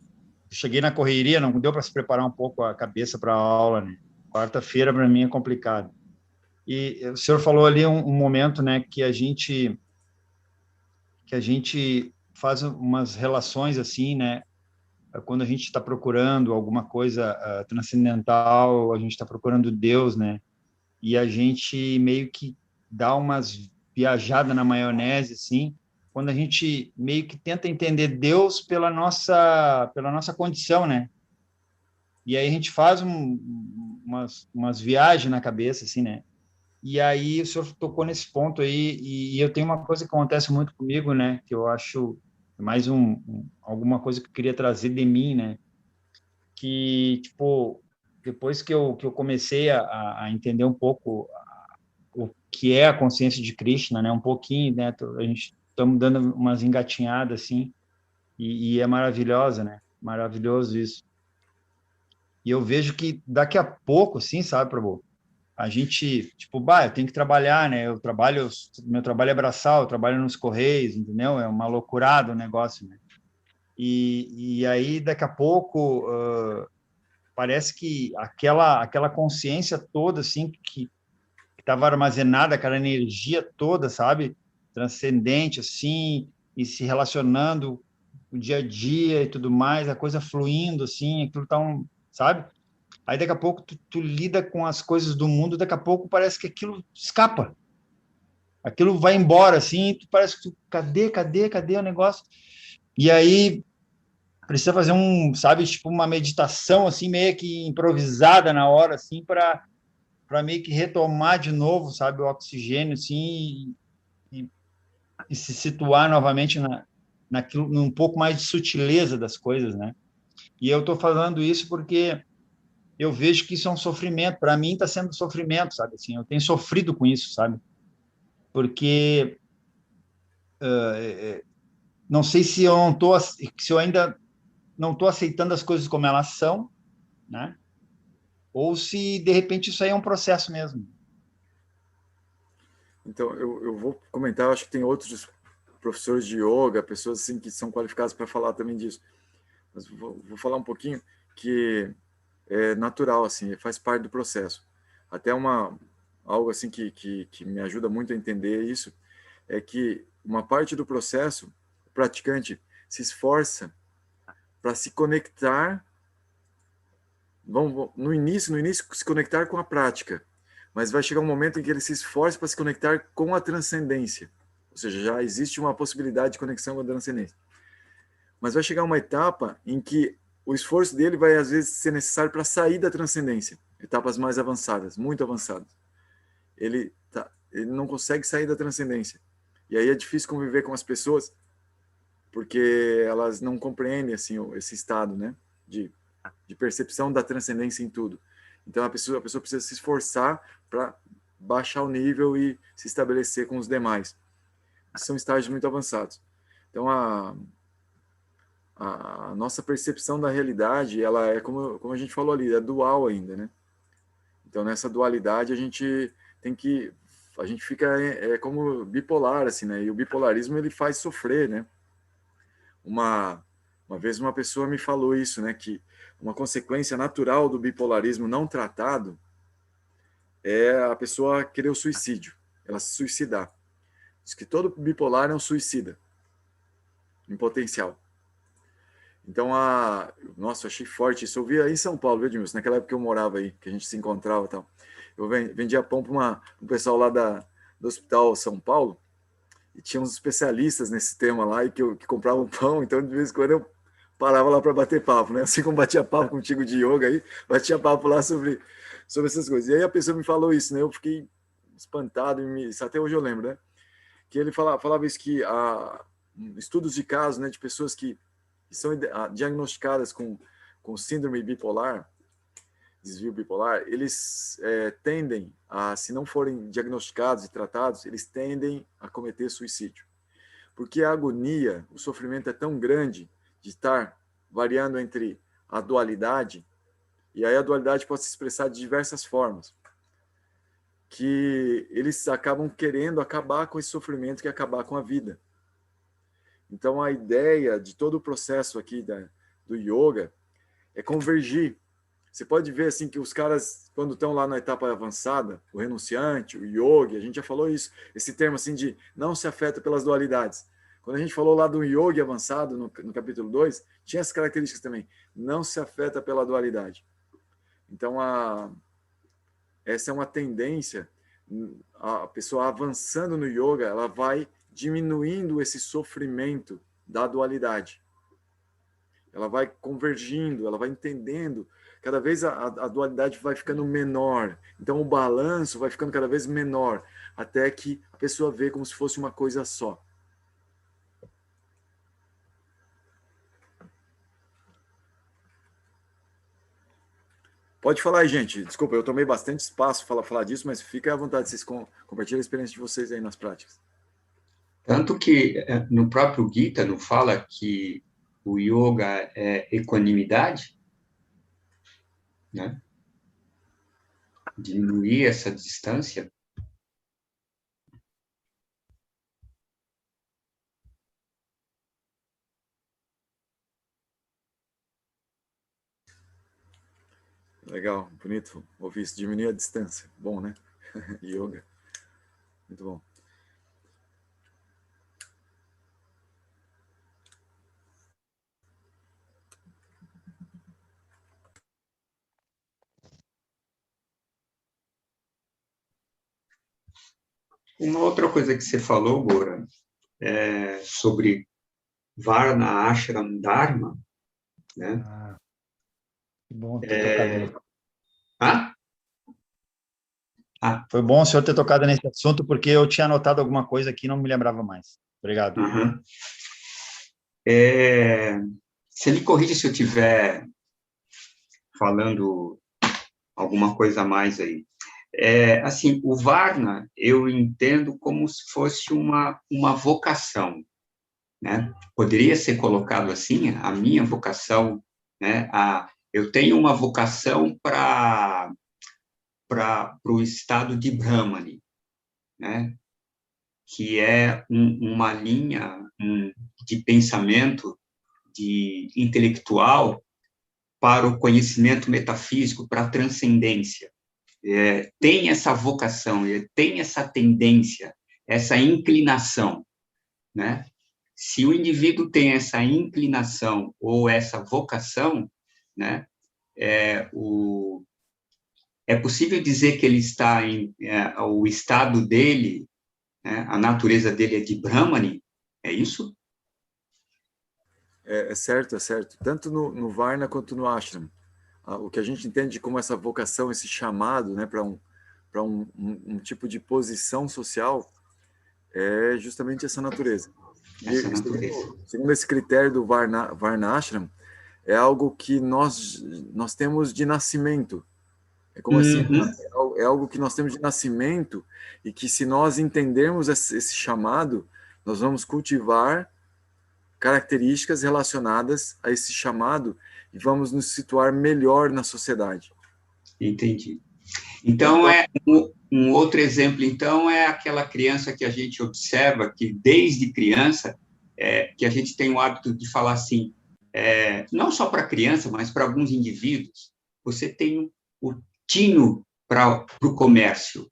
Cheguei na correria, não deu para se preparar um pouco a cabeça para a aula, né? Quarta-feira para mim é complicado. E o senhor falou ali um momento, né, que a gente faz umas relações assim, né? Quando a gente está procurando alguma coisa transcendental, a gente está procurando Deus, né? E a gente meio que dá umas viajada na maionese, assim, quando a gente meio que tenta entender Deus pela nossa condição, né? E aí a gente faz umas viagens na cabeça, assim, né? E aí o senhor tocou nesse ponto aí, e eu tenho uma coisa que acontece muito comigo, né? Que eu acho mais alguma coisa que eu queria trazer de mim, né? Que, tipo, depois que eu comecei a entender um pouco o que é a consciência de Krishna, né? Um pouquinho, né? A gente estamos dando umas engatinhadas, assim, e é maravilhosa, né? Maravilhoso isso. E eu vejo que daqui a pouco, assim, sabe, Prabhu? A gente, tipo, eu tenho que trabalhar, né? Meu trabalho é braçal, eu trabalho nos Correios, entendeu? É uma loucurada o negócio, né? E aí, daqui a pouco, parece que aquela consciência toda, assim, que estava armazenada, aquela energia toda, sabe? Transcendente, assim, e se relacionando o dia a dia e tudo mais, a coisa fluindo, assim, aquilo tá sabe? Aí daqui a pouco tu lida com as coisas do mundo, daqui a pouco parece que aquilo escapa. Aquilo vai embora, assim, tu parece que cadê o negócio? E aí precisa fazer sabe, tipo uma meditação, assim, meio que improvisada na hora, assim, para meio que retomar de novo, sabe, o oxigênio, assim, e se situar novamente naquilo, num pouco mais de sutileza das coisas, né? E eu estou falando isso porque eu vejo que isso é um sofrimento. Para mim está sendo sofrimento, sabe? Assim, eu tenho sofrido com isso, sabe? Porque não sei se eu não tô, se eu ainda não estou aceitando as coisas como elas são, né? Ou se de repente isso aí é um processo mesmo. Então, eu vou comentar, eu acho que tem outros professores de yoga, pessoas assim que são qualificadas para falar também disso. Mas vou falar um pouquinho que é natural, assim, faz parte do processo. Até algo assim que me ajuda muito a entender isso é que uma parte do processo, o praticante se esforça para se conectar, no início se conectar com a prática, mas vai chegar um momento em que ele se esforça para se conectar com a transcendência, ou seja, já existe uma possibilidade de conexão com a transcendência. Mas vai chegar uma etapa em que o esforço dele vai, às vezes, ser necessário para sair da transcendência, etapas mais avançadas, muito avançadas. Ele não consegue sair da transcendência. E aí é difícil conviver com as pessoas, porque elas não compreendem assim, esse estado, né, de percepção da transcendência em tudo. Então a pessoa precisa se esforçar para baixar o nível e se estabelecer com os demais. São estágios muito avançados. Então a nossa percepção da realidade, ela é como a gente falou ali, é dual ainda, né? Então nessa dualidade a gente fica como bipolar assim, né? E o bipolarismo ele faz sofrer, né? Uma vez uma pessoa me falou isso, né? Que uma consequência natural do bipolarismo não tratado é a pessoa querer o suicídio, ela se suicidar. Diz que todo bipolar é um suicida, em potencial. Então, nossa, achei forte isso. Eu via aí em São Paulo, viu, Edmilson? Naquela época que eu morava aí, que a gente se encontrava e tal. Eu vendia pão para um pessoal lá do Hospital São Paulo, e tinha uns especialistas nesse tema lá, e que compravam pão, então de vez em quando eu parava lá para bater papo, né? Assim como batia papo contigo de yoga aí, batia papo lá sobre essas coisas. E aí a pessoa me falou isso, né? Eu fiquei espantado, até hoje eu lembro, né? Que ele falava isso, que estudos de casos, né, de pessoas que são diagnosticadas com síndrome bipolar, desvio bipolar, eles tendem se não forem diagnosticados e tratados, eles tendem a cometer suicídio. Porque a agonia, o sofrimento é tão grande de estar variando entre a dualidade, e aí a dualidade pode se expressar de diversas formas, que eles acabam querendo acabar com esse sofrimento, que é acabar com a vida. Então, a ideia de todo o processo aqui do yoga é convergir. Você pode ver assim que os caras, quando estão lá na etapa avançada, o renunciante, o yogi, a gente já falou isso, esse termo assim de não se afeta pelas dualidades. Quando a gente falou lá do yogi avançado, no capítulo 2, tinha essas características também. Não se afeta pela dualidade. Então, essa é uma tendência a pessoa avançando no yoga, ela vai diminuindo esse sofrimento da dualidade. Ela vai convergindo, ela vai entendendo. Cada vez a dualidade vai ficando menor. Então, o balanço vai ficando cada vez menor, até que a pessoa vê como se fosse uma coisa só. Pode falar aí, gente. Desculpa, eu tomei bastante espaço para falar disso, mas fiquem à vontade, vocês compartilhem a experiência de vocês aí nas práticas. Tanto que no próprio Gita não fala que o yoga é equanimidade, né? Diminuir essa distância. Legal, bonito ouvir isso, diminuir a distância. Bom, né? Yoga. Muito bom. Uma outra coisa que você falou, Goran, sobre Varna, Ashram, Dharma, né? Que bom ter tocado nisso. Ah? Foi bom o senhor ter tocado nesse assunto, porque eu tinha anotado alguma coisa aqui e não me lembrava mais. Obrigado. Uhum. Você me corrige se eu estiver falando alguma coisa a mais aí. Assim, o Varna eu entendo como se fosse uma vocação, né? Poderia ser colocado assim, a minha vocação, né? Eu tenho uma vocação para o estado de Brahmani, né? Que é uma linha de pensamento intelectual para o conhecimento metafísico, para a transcendência. Tem essa vocação, tem essa tendência, essa inclinação, né? Se o indivíduo tem essa inclinação ou essa vocação, né? É possível dizer que ele está o estado dele, né? A natureza dele é de Brahmani, é isso? É certo, é certo. Tanto no Varna quanto no Ashram. O que a gente entende como essa vocação, esse chamado, né, para um tipo de posição social, é justamente essa natureza. Segundo esse critério do Varna Ashram, é algo que nós temos de nascimento. É como assim, é algo que nós temos de nascimento e que, se nós entendermos esse chamado, nós vamos cultivar características relacionadas a esse chamado e vamos nos situar melhor na sociedade. Entendi. Então, um outro exemplo, então, é aquela criança que a gente observa que, desde criança, que a gente tem o hábito de falar assim, não só para criança, mas para alguns indivíduos, você tem o tino para o comércio,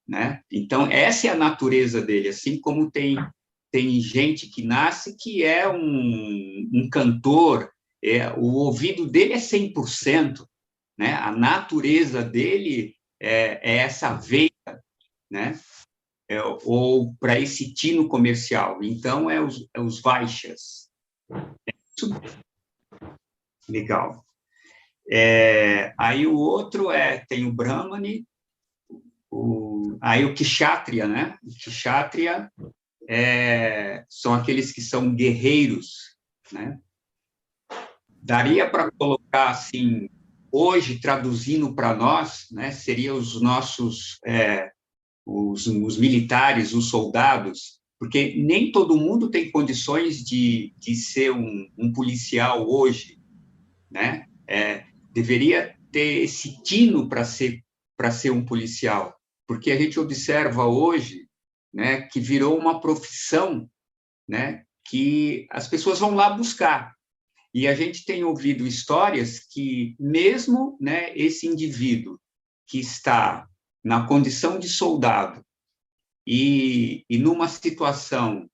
né? Então, essa é a natureza dele, assim como tem gente que nasce que é um cantor, o ouvido dele é 100%, né? A natureza dele é essa veia, né? Ou para esse tino comercial. Então, os Vaixas. Legal. Aí o outro tem o Brahmani, aí o Kshatriya, né? O Kshatriya são aqueles que são guerreiros, né? Daria para colocar assim, hoje, traduzindo para nós, né, seria os nossos, os militares, os soldados, porque nem todo mundo tem condições de ser um policial hoje, né? Deveria ter esse tino para ser um policial, porque a gente observa hoje, né, que virou uma profissão, né, que as pessoas vão lá buscar. E a gente tem ouvido histórias que, mesmo, né, esse indivíduo que está na condição de soldado e numa situação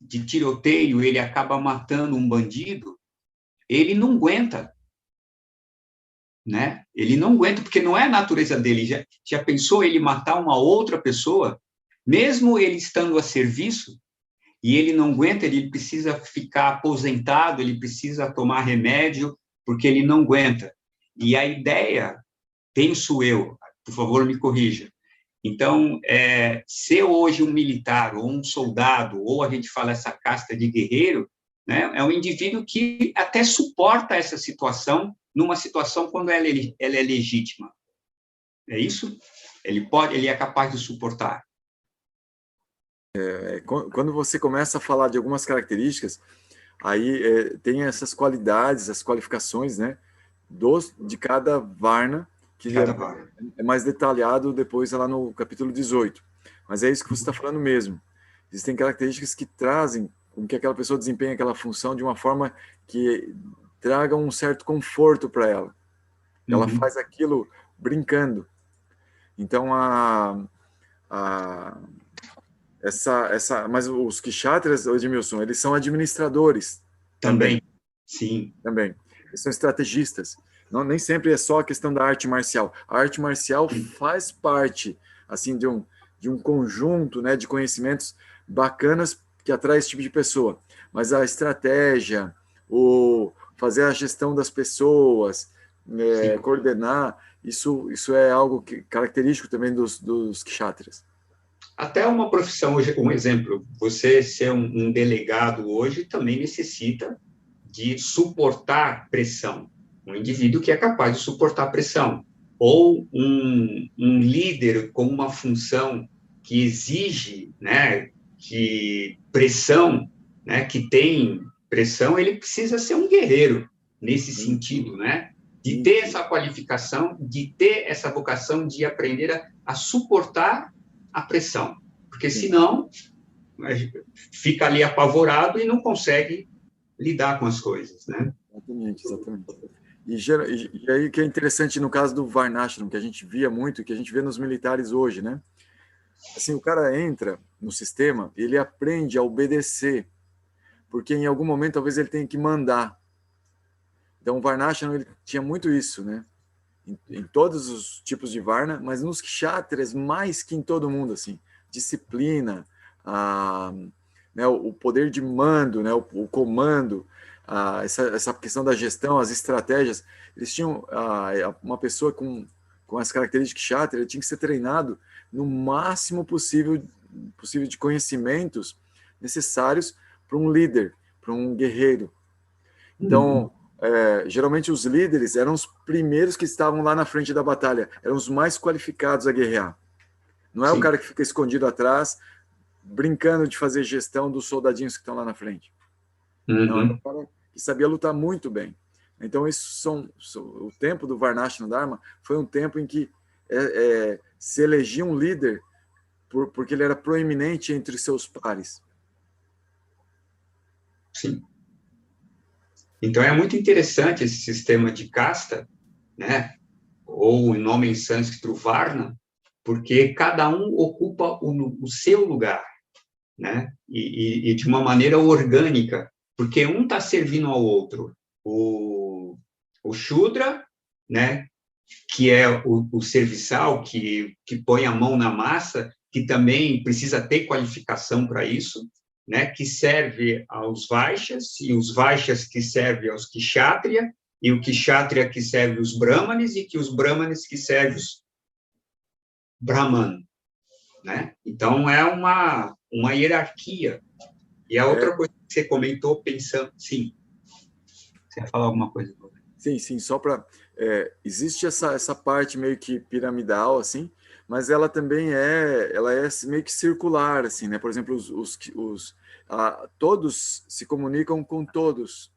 de tiroteio, ele acaba matando um bandido, ele não aguenta. né? Ele não aguenta, porque não é a natureza dele. Já pensou ele matar uma outra pessoa? Mesmo ele estando a serviço, e ele não aguenta, ele precisa ficar aposentado, ele precisa tomar remédio, porque ele não aguenta. E a ideia, penso eu, por favor, me corrija. Então, ser hoje um militar, ou um soldado, ou a gente fala essa casta de guerreiro, né, é um indivíduo que até suporta essa situação, numa situação quando ela é legítima. É isso? Ele é capaz de suportar. Quando você começa a falar de algumas características, aí tem essas qualidades, as qualificações, né, de cada Varna, que é mais detalhado depois lá no capítulo 18. Mas é isso que você está falando mesmo. Existem características que trazem com que aquela pessoa desempenhe aquela função de uma forma que traga um certo conforto para ela. Ela faz aquilo brincando. Então, mas os kshatras, Edmilson, eles são administradores. Também. Sim. Também. Eles são estrategistas. Não, nem sempre é só a questão da arte marcial. A arte marcial faz parte, assim, de um conjunto, né, de conhecimentos bacanas que atrai esse tipo de pessoa. Mas a estratégia, fazer a gestão das pessoas, coordenar, isso é algo característico também dos kshatras. Até uma profissão, hoje, um exemplo, você ser um delegado hoje também necessita de suportar pressão. Um indivíduo que é capaz de suportar pressão. Ou um líder com uma função que exige, né, que pressão, né, que tem pressão, ele precisa ser um guerreiro nesse sentido, né? De ter essa qualificação, de ter essa vocação de aprender a suportar a pressão, porque senão fica ali apavorado e não consegue lidar com as coisas, né? Exatamente. E aí que é interessante no caso do Varnashram, que a gente via muito, que a gente vê nos militares hoje, né? Assim, o cara entra no sistema, ele aprende a obedecer, porque em algum momento talvez ele tenha que mandar. Então o Varnashram, ele tinha muito isso, né? Em todos os tipos de Varna, mas nos kshatras mais que em todo mundo, assim, disciplina, né, o poder de mando, né, o comando, essa questão da gestão, as estratégias. Eles tinham uma pessoa com as características kshatra, ele tinha que ser treinado no máximo possível de conhecimentos necessários para um líder, para um guerreiro. Então, geralmente os líderes eram os primeiros que estavam lá na frente da batalha, eram os mais qualificados a guerrear. Não é o cara que fica escondido atrás, brincando de fazer gestão dos soldadinhos que estão lá na frente. Não, é um cara que sabia lutar muito bem. Então, o tempo do Varnashram Dharma foi um tempo em que se elegia um líder porque ele era proeminente entre seus pares. Sim. Então, é muito interessante esse sistema de casta, né? Ou o nome em sânscrito Varna, porque cada um ocupa o seu lugar, né? E de uma maneira orgânica, porque um está servindo ao outro. O Shudra, né? Que é o serviçal, que põe a mão na massa, que também precisa ter qualificação para isso, né, que serve aos Vaishyas, e os Vaishyas que servem aos Kshatriya, e o Kshatriya que serve os Brahmanes, e que os Brahmanes que servem os Brahman, né? Então, é uma hierarquia. E a outra coisa que você comentou, pensando... Sim, você ia falar alguma coisa? Sim, só para... existe essa parte meio que piramidal, assim, mas ela também ela é meio que circular, assim, né? Por exemplo, todos se comunicam com todos,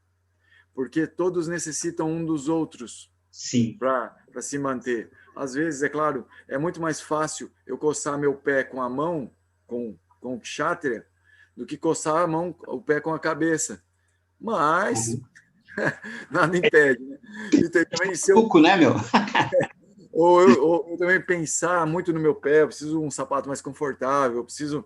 porque todos necessitam um dos outros para se manter. Às vezes, é claro, é muito mais fácil eu coçar meu pé com a mão, com o kshatriya, do que coçar o pé com a cabeça. Mas nada impede, né? E também, né, meu? Ou eu também pensar muito no meu pé, eu preciso de um sapato mais confortável, eu preciso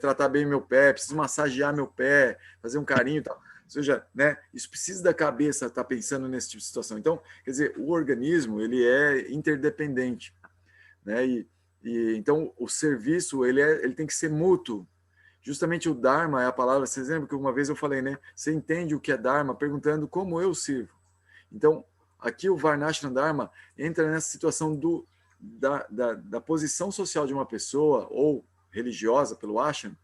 tratar bem meu pé, preciso massagear meu pé, fazer um carinho e tal. seja, né, isso precisa da cabeça estar pensando nesse tipo de situação. Então, quer dizer, o organismo ele é interdependente, né? Então o serviço ele tem que ser mútuo. Justamente o Dharma é a palavra. Vocês lembram que uma vez eu falei, né? Você entende o que é Dharma perguntando como eu sirvo. Então, aqui o Varnashram Dharma entra nessa situação da posição social de uma pessoa ou religiosa pelo ashram,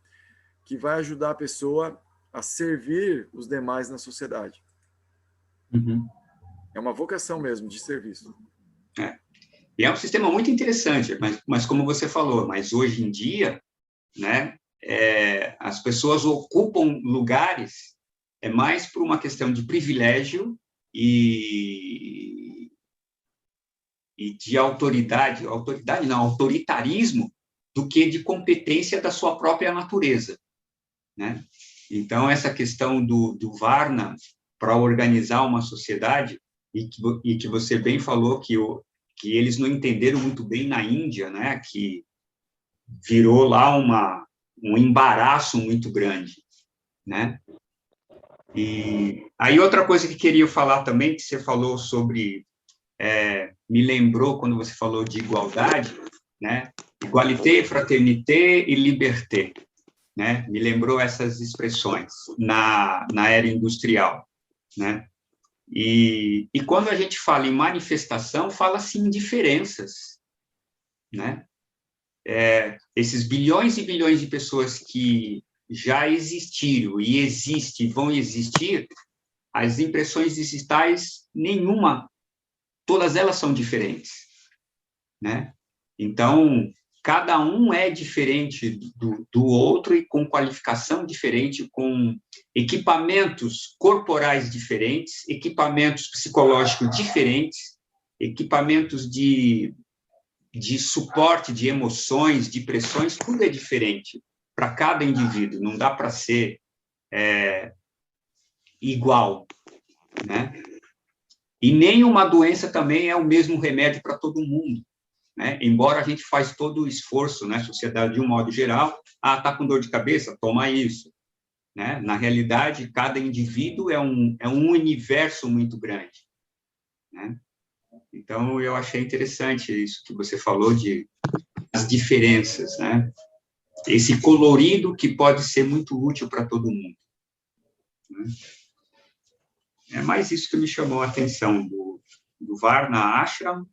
que vai ajudar a pessoa a servir os demais na sociedade. É uma vocação mesmo de serviço. E é um sistema muito interessante, mas como você falou, mas hoje em dia, né, as pessoas ocupam lugares mais por uma questão de privilégio e de autoritarismo, do que de competência da sua própria natureza, né? Então, essa questão do Varna para organizar uma sociedade, e que você bem falou que eles não entenderam muito bem na Índia, né? Que virou lá um embaraço muito grande, né? E aí outra coisa que queria falar também, que você falou sobre, me lembrou quando você falou de igualdade, né? Igualité, fraternité e liberté, né? Me lembrou essas expressões na era industrial, né? E quando a gente fala em manifestação, fala-se em diferenças, né? Esses bilhões e bilhões de pessoas que já existiram e existem e vão existir, as impressões digitais, nenhuma, todas elas são diferentes, né? Então, cada um é diferente do outro e com qualificação diferente, com equipamentos corporais diferentes, equipamentos psicológicos diferentes, equipamentos de suporte de emoções, de pressões, tudo é diferente para cada indivíduo, não dá para ser igual, né? E nenhuma doença também é o mesmo remédio para todo mundo, né? Embora a gente faz todo o esforço, né, sociedade de um modo geral, tá com dor de cabeça, toma isso, né? Na realidade, cada indivíduo é um universo muito grande, né? Então, eu achei interessante isso que você falou as diferenças, né? Esse colorido que pode ser muito útil para todo mundo, né? É mais isso que me chamou a atenção do Varna Ashram,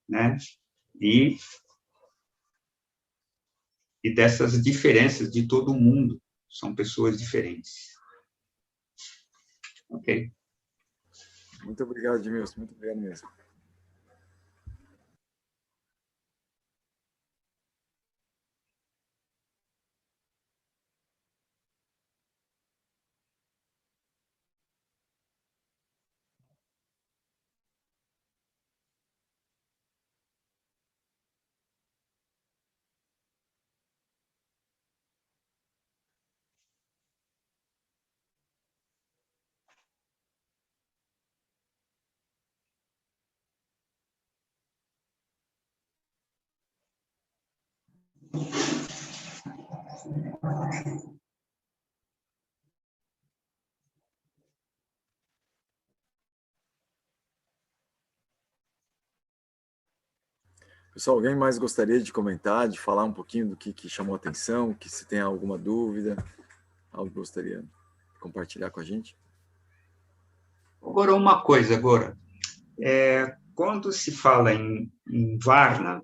né? E dessas diferenças de todo mundo. São pessoas diferentes. Ok. Muito obrigado, Edmilson. Muito obrigado mesmo. Pessoal, alguém mais gostaria de comentar, de falar um pouquinho do que chamou a atenção, que se tem alguma dúvida, algo que gostaria de compartilhar com a gente? Agora, uma coisa, quando se fala em Varna,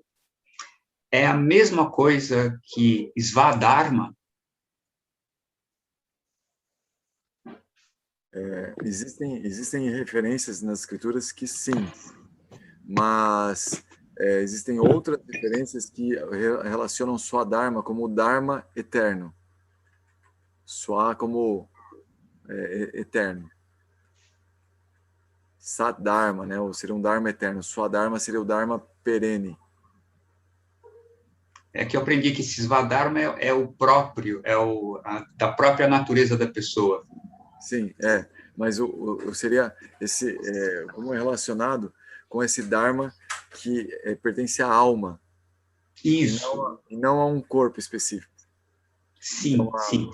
é a mesma coisa que Svadharma? Existem referências nas escrituras que sim, mas existem outras referências que relacionam Swadharma como o Dharma eterno. Swa como eterno. Sadharma, né? Ou seria um Dharma eterno. Swadharma seria o Dharma perene. É que eu aprendi que esse Svadharma é o próprio, da própria natureza da pessoa. Sim, mas seria esse, como é relacionado com esse Dharma que pertence à alma. Isso. E não a um corpo específico. Sim, então, sim.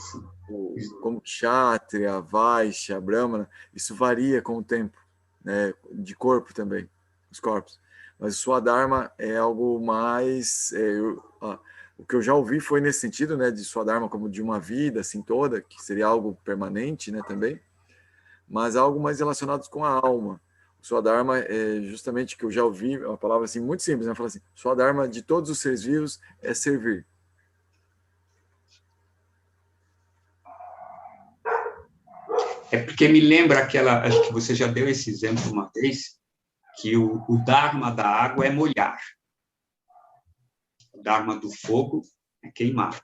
como Kshatriya, Vaishya, Brahmana, isso varia com o tempo, né, de corpo também, os corpos. Mas o Swadharma é algo mais... o que eu já ouvi foi nesse sentido, né, de Swadharma como de uma vida, assim, toda, que seria algo permanente, né, também, mas algo mais relacionado com a alma. O Swadharma é justamente que eu já ouvi, uma palavra assim muito simples, né, fala assim, Swadharma de todos os seres vivos é servir. É porque me lembra aquela, acho que você já deu esse exemplo uma vez, que o Dharma da água é molhar. O Dharma do fogo é queimar.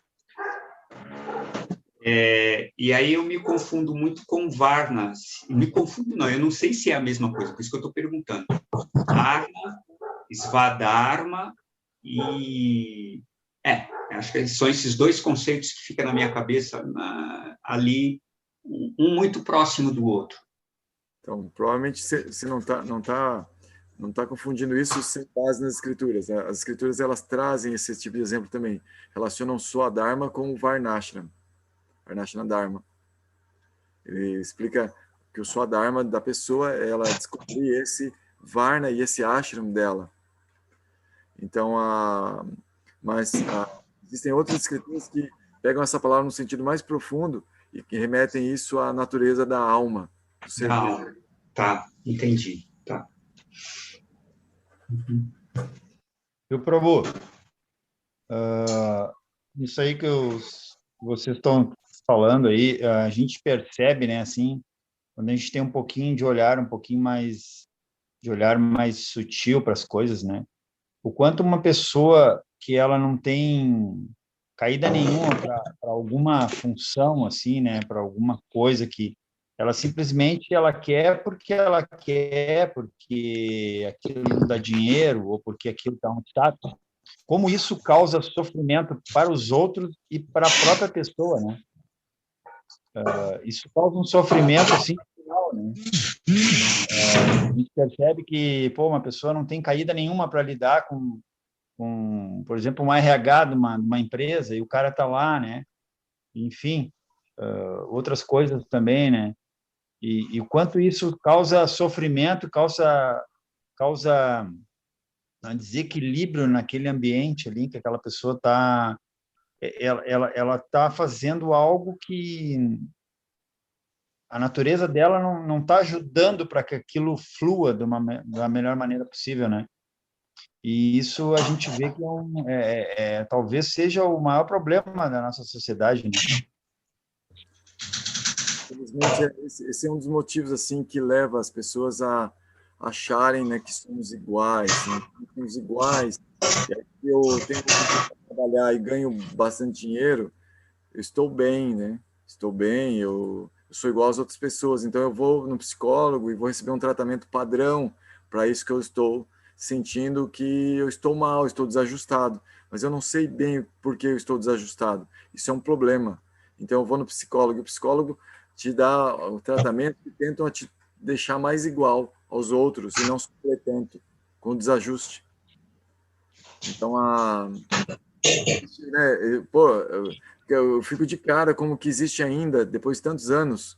E aí eu me confundo muito com Varna. Me confundo, não, eu não sei se é a mesma coisa, por isso que eu estou perguntando. Dharma, Svadharma e... acho que são esses dois conceitos que ficam na minha cabeça ali, um muito próximo do outro. Então, provavelmente você não tá confundindo isso sem base nas escrituras. As escrituras, elas trazem esse tipo de exemplo também. Relacionam Swadharma com o Varnashram. Varnashram Dharma. Ele explica que o Swadharma da pessoa é ela descobrir esse Varna e esse Ashram dela. Então, existem outras escrituras que pegam essa palavra no sentido mais profundo e que remetem isso à natureza da alma. Do ser vivo. Tá, entendi. Tá. Eu Prabhu, isso aí que vocês estão falando aí, a gente percebe, né, assim, quando a gente tem um pouquinho de olhar, um pouquinho mais de olhar mais sutil para as coisas, né, o quanto uma pessoa que ela não tem caída nenhuma para alguma função, assim, né, para alguma coisa que ela simplesmente quer, porque aquilo dá dinheiro, ou porque aquilo dá um status, como isso causa sofrimento para os outros e para a própria pessoa, né? Isso causa um sofrimento, assim, final, né? A gente percebe que, uma pessoa não tem caída nenhuma para lidar com, por exemplo, um RH de uma empresa, e o cara está lá, né? Enfim, outras coisas também, né? E o quanto isso causa sofrimento, causa um desequilíbrio naquele ambiente ali, que aquela pessoa está... Ela está fazendo algo que a natureza dela não está ajudando para que aquilo flua da melhor maneira possível, né? E isso a gente vê que talvez seja o maior problema da nossa sociedade, né? Infelizmente, esse é um dos motivos assim que leva as pessoas a acharem, né, que somos iguais, né? Somos iguais. E aí, eu tenho que trabalhar e ganho bastante dinheiro, eu estou bem, né? Estou bem, eu sou igual às outras pessoas. Então eu vou no psicólogo e vou receber um tratamento padrão para isso que eu estou sentindo que eu estou mal, estou desajustado. Mas eu não sei bem por que eu estou desajustado. Isso é um problema. Então eu vou no psicólogo e o psicólogo te dá o tratamento e tentam te deixar mais igual aos outros e não sofrer tanto com o desajuste. Então, eu fico de cara como que existe ainda, depois de tantos anos,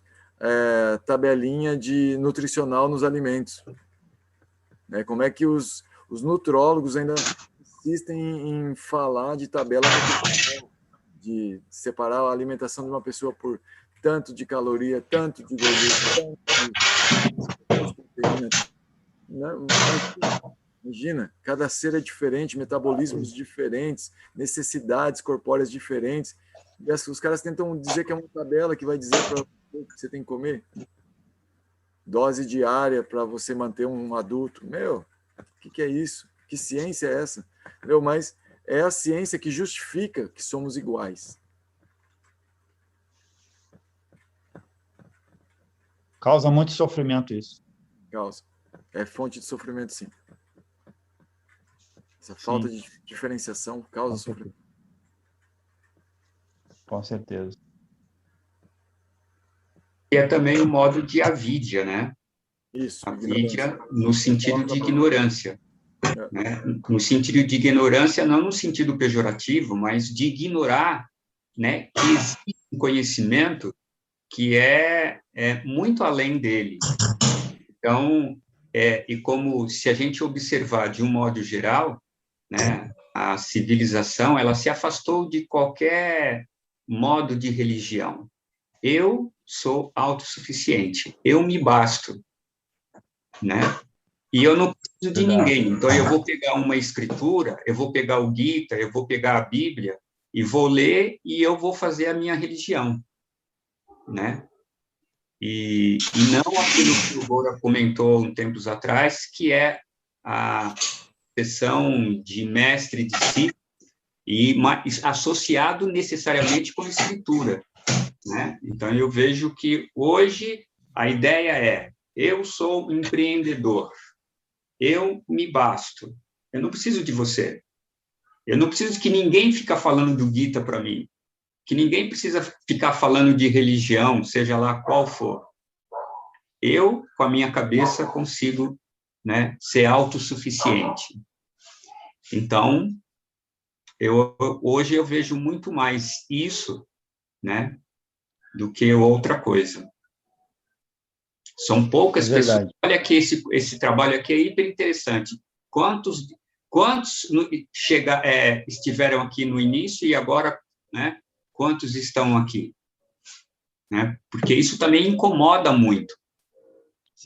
tabelinha de nutricional nos alimentos. Né? Como é que os nutrólogos ainda insistem em falar de tabela nutricional, de separar a alimentação de uma pessoa por tanto de caloria, tanto de gordura, tanto de proteína. Imagina, cada ser é diferente, metabolismos diferentes, necessidades corpóreas diferentes. E os caras tentam dizer que é uma tabela que vai dizer para o que você tem que comer. Dose diária para você manter um adulto. Meu, o que é isso? Que ciência é essa? Entendeu? Mas é a ciência que justifica que somos iguais. Causa muito sofrimento isso. Causa. É fonte de sofrimento, sim. Essa falta de diferenciação causa sofrimento. Com certeza. E é também o modo de avidya, né? Isso. Avidya no sentido de ignorância. Né? No sentido de ignorância, não no sentido pejorativo, mas de ignorar, né, que existem um conhecimento que é muito além dele. Então, e como se a gente observar de um modo geral, né, a civilização ela se afastou de qualquer modo de religião. Eu sou autossuficiente, eu me basto, né? E eu não preciso de ninguém. Então, eu vou pegar uma escritura, eu vou pegar o Gita, eu vou pegar a Bíblia e vou ler e eu vou fazer a minha religião, né? E não aquilo que o Gora comentou um tempos atrás, que é a sessão de mestre e discípulo, e associado necessariamente com escritura, né? Então, eu vejo que hoje a ideia é: eu sou empreendedor, eu me basto, eu não preciso de você, eu não preciso que ninguém fique falando do Gita para mim, que ninguém precisa ficar falando de religião, seja lá qual for. Eu, com a minha cabeça, consigo, né, ser autossuficiente. Então, hoje eu vejo muito mais isso, né, do que outra coisa. São poucas pessoas. Olha que esse trabalho aqui é hiper interessante. Quantos estiveram aqui no início e agora, né, quantos estão aqui? Né? Porque isso também incomoda muito.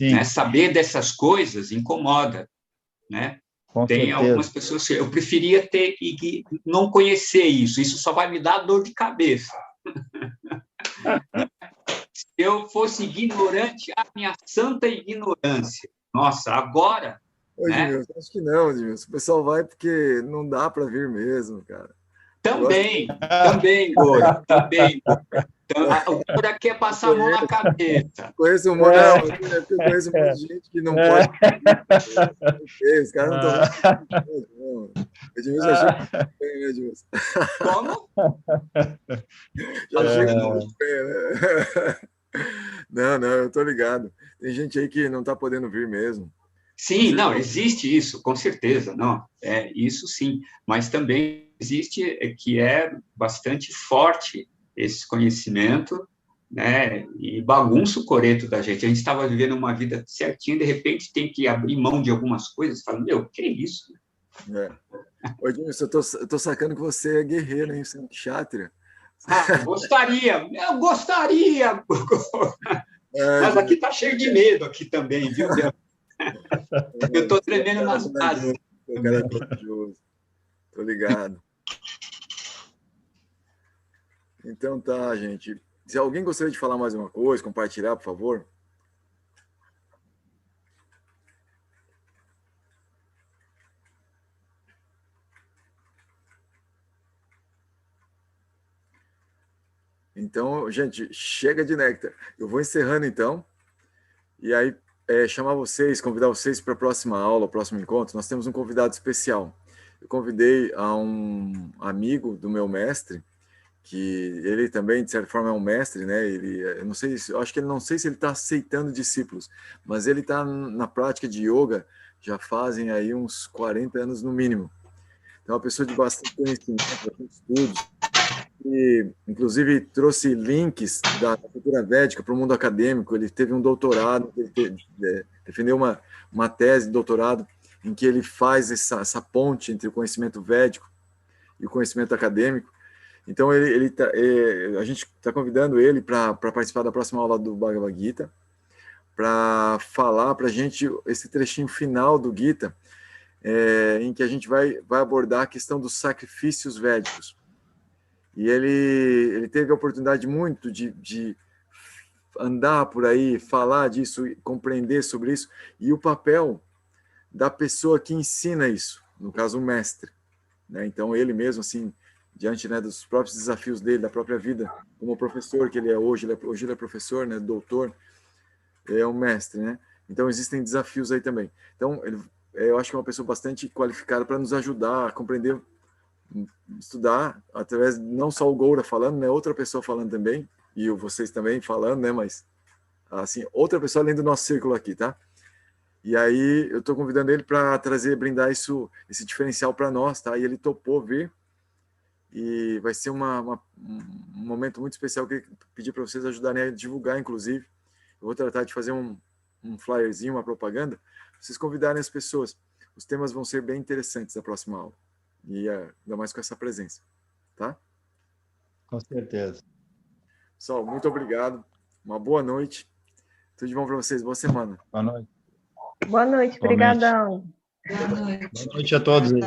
Né? Saber dessas coisas incomoda. Né? Tem algumas pessoas que eu preferia não conhecer isso. Isso só vai me dar dor de cabeça. Se eu fosse ignorante, a minha santa ignorância. Nossa, agora... né? Edmilson, acho que não, Edmilson. O pessoal vai porque não dá para vir mesmo, cara. Também, Gora, também. Então, o Gora quer passar a mão na cabeça. Conheço um monte de gente que não pode. Os caras não estão. Edmilson, achei que bem, né, Edmilson? Como? Já chega muito bem, né? Não, eu tô ligado. Tem gente aí que não está podendo vir mesmo. Sim, não, existe isso, com certeza, não, isso sim, mas também existe que é bastante forte esse conhecimento, né, e bagunça o coreto da gente. A gente estava vivendo uma vida certinha, de repente tem que abrir mão de algumas coisas, falando, meu, que é isso? Ô, Edmilson, eu tô sacando que você é guerreiro, hein, você é um kshatriya. Eu gostaria, mas aqui tá cheio de medo aqui também, viu, Deus? Eu estou tremendo nas bases. O cara é corajoso. Tô ligado. Então tá, gente. Se alguém gostaria de falar mais uma coisa, compartilhar, por favor. Então, gente, chega de néctar. Eu vou encerrando então. E aí, chamar vocês, convidar vocês para a próxima aula, o próximo encontro. Nós temos um convidado especial. Eu convidei a um amigo do meu mestre, que ele também, de certa forma, é um mestre, né? Eu não sei, eu acho que ele não sei se ele está aceitando discípulos, mas ele está na prática de yoga já fazem aí uns 40 anos no mínimo. Então, é uma pessoa de bastante conhecimento, bastante estudos, e inclusive trouxe links da cultura védica para o mundo acadêmico. Ele teve um doutorado, ele defendeu uma tese de doutorado em que ele faz essa ponte entre o conhecimento védico e o conhecimento acadêmico. Então, a gente está convidando ele para participar da próxima aula do Bhagavad Gita, para falar para a gente esse trechinho final do Gita, em que a gente vai abordar a questão dos sacrifícios védicos. E ele teve a oportunidade muito de andar por aí, falar disso, compreender sobre isso, e o papel da pessoa que ensina isso, no caso o mestre, né? Então ele mesmo, assim, diante, né, dos próprios desafios dele, da própria vida, como professor que ele é hoje, hoje ele é professor, né, doutor, é um mestre, né? Então existem desafios aí também. Então eu acho que é uma pessoa bastante qualificada para nos ajudar a compreender, estudar, através não só o Goura falando, né, outra pessoa falando também, e vocês também falando, né, mas assim, outra pessoa além do nosso círculo aqui, tá? E aí eu estou convidando ele para brindar esse diferencial para nós, tá? E ele topou vir, e vai ser um momento muito especial que eu pedi para vocês ajudarem a divulgar, inclusive. Eu vou tratar de fazer um flyerzinho, uma propaganda, vocês convidarem as pessoas. Os temas vão ser bem interessantes da próxima aula, e ainda mais com essa presença, tá? Com certeza. Pessoal, muito obrigado, uma boa noite, tudo de bom para vocês, boa semana. Boa noite. Boa noite, obrigadão. Boa noite. Boa noite a todos aí.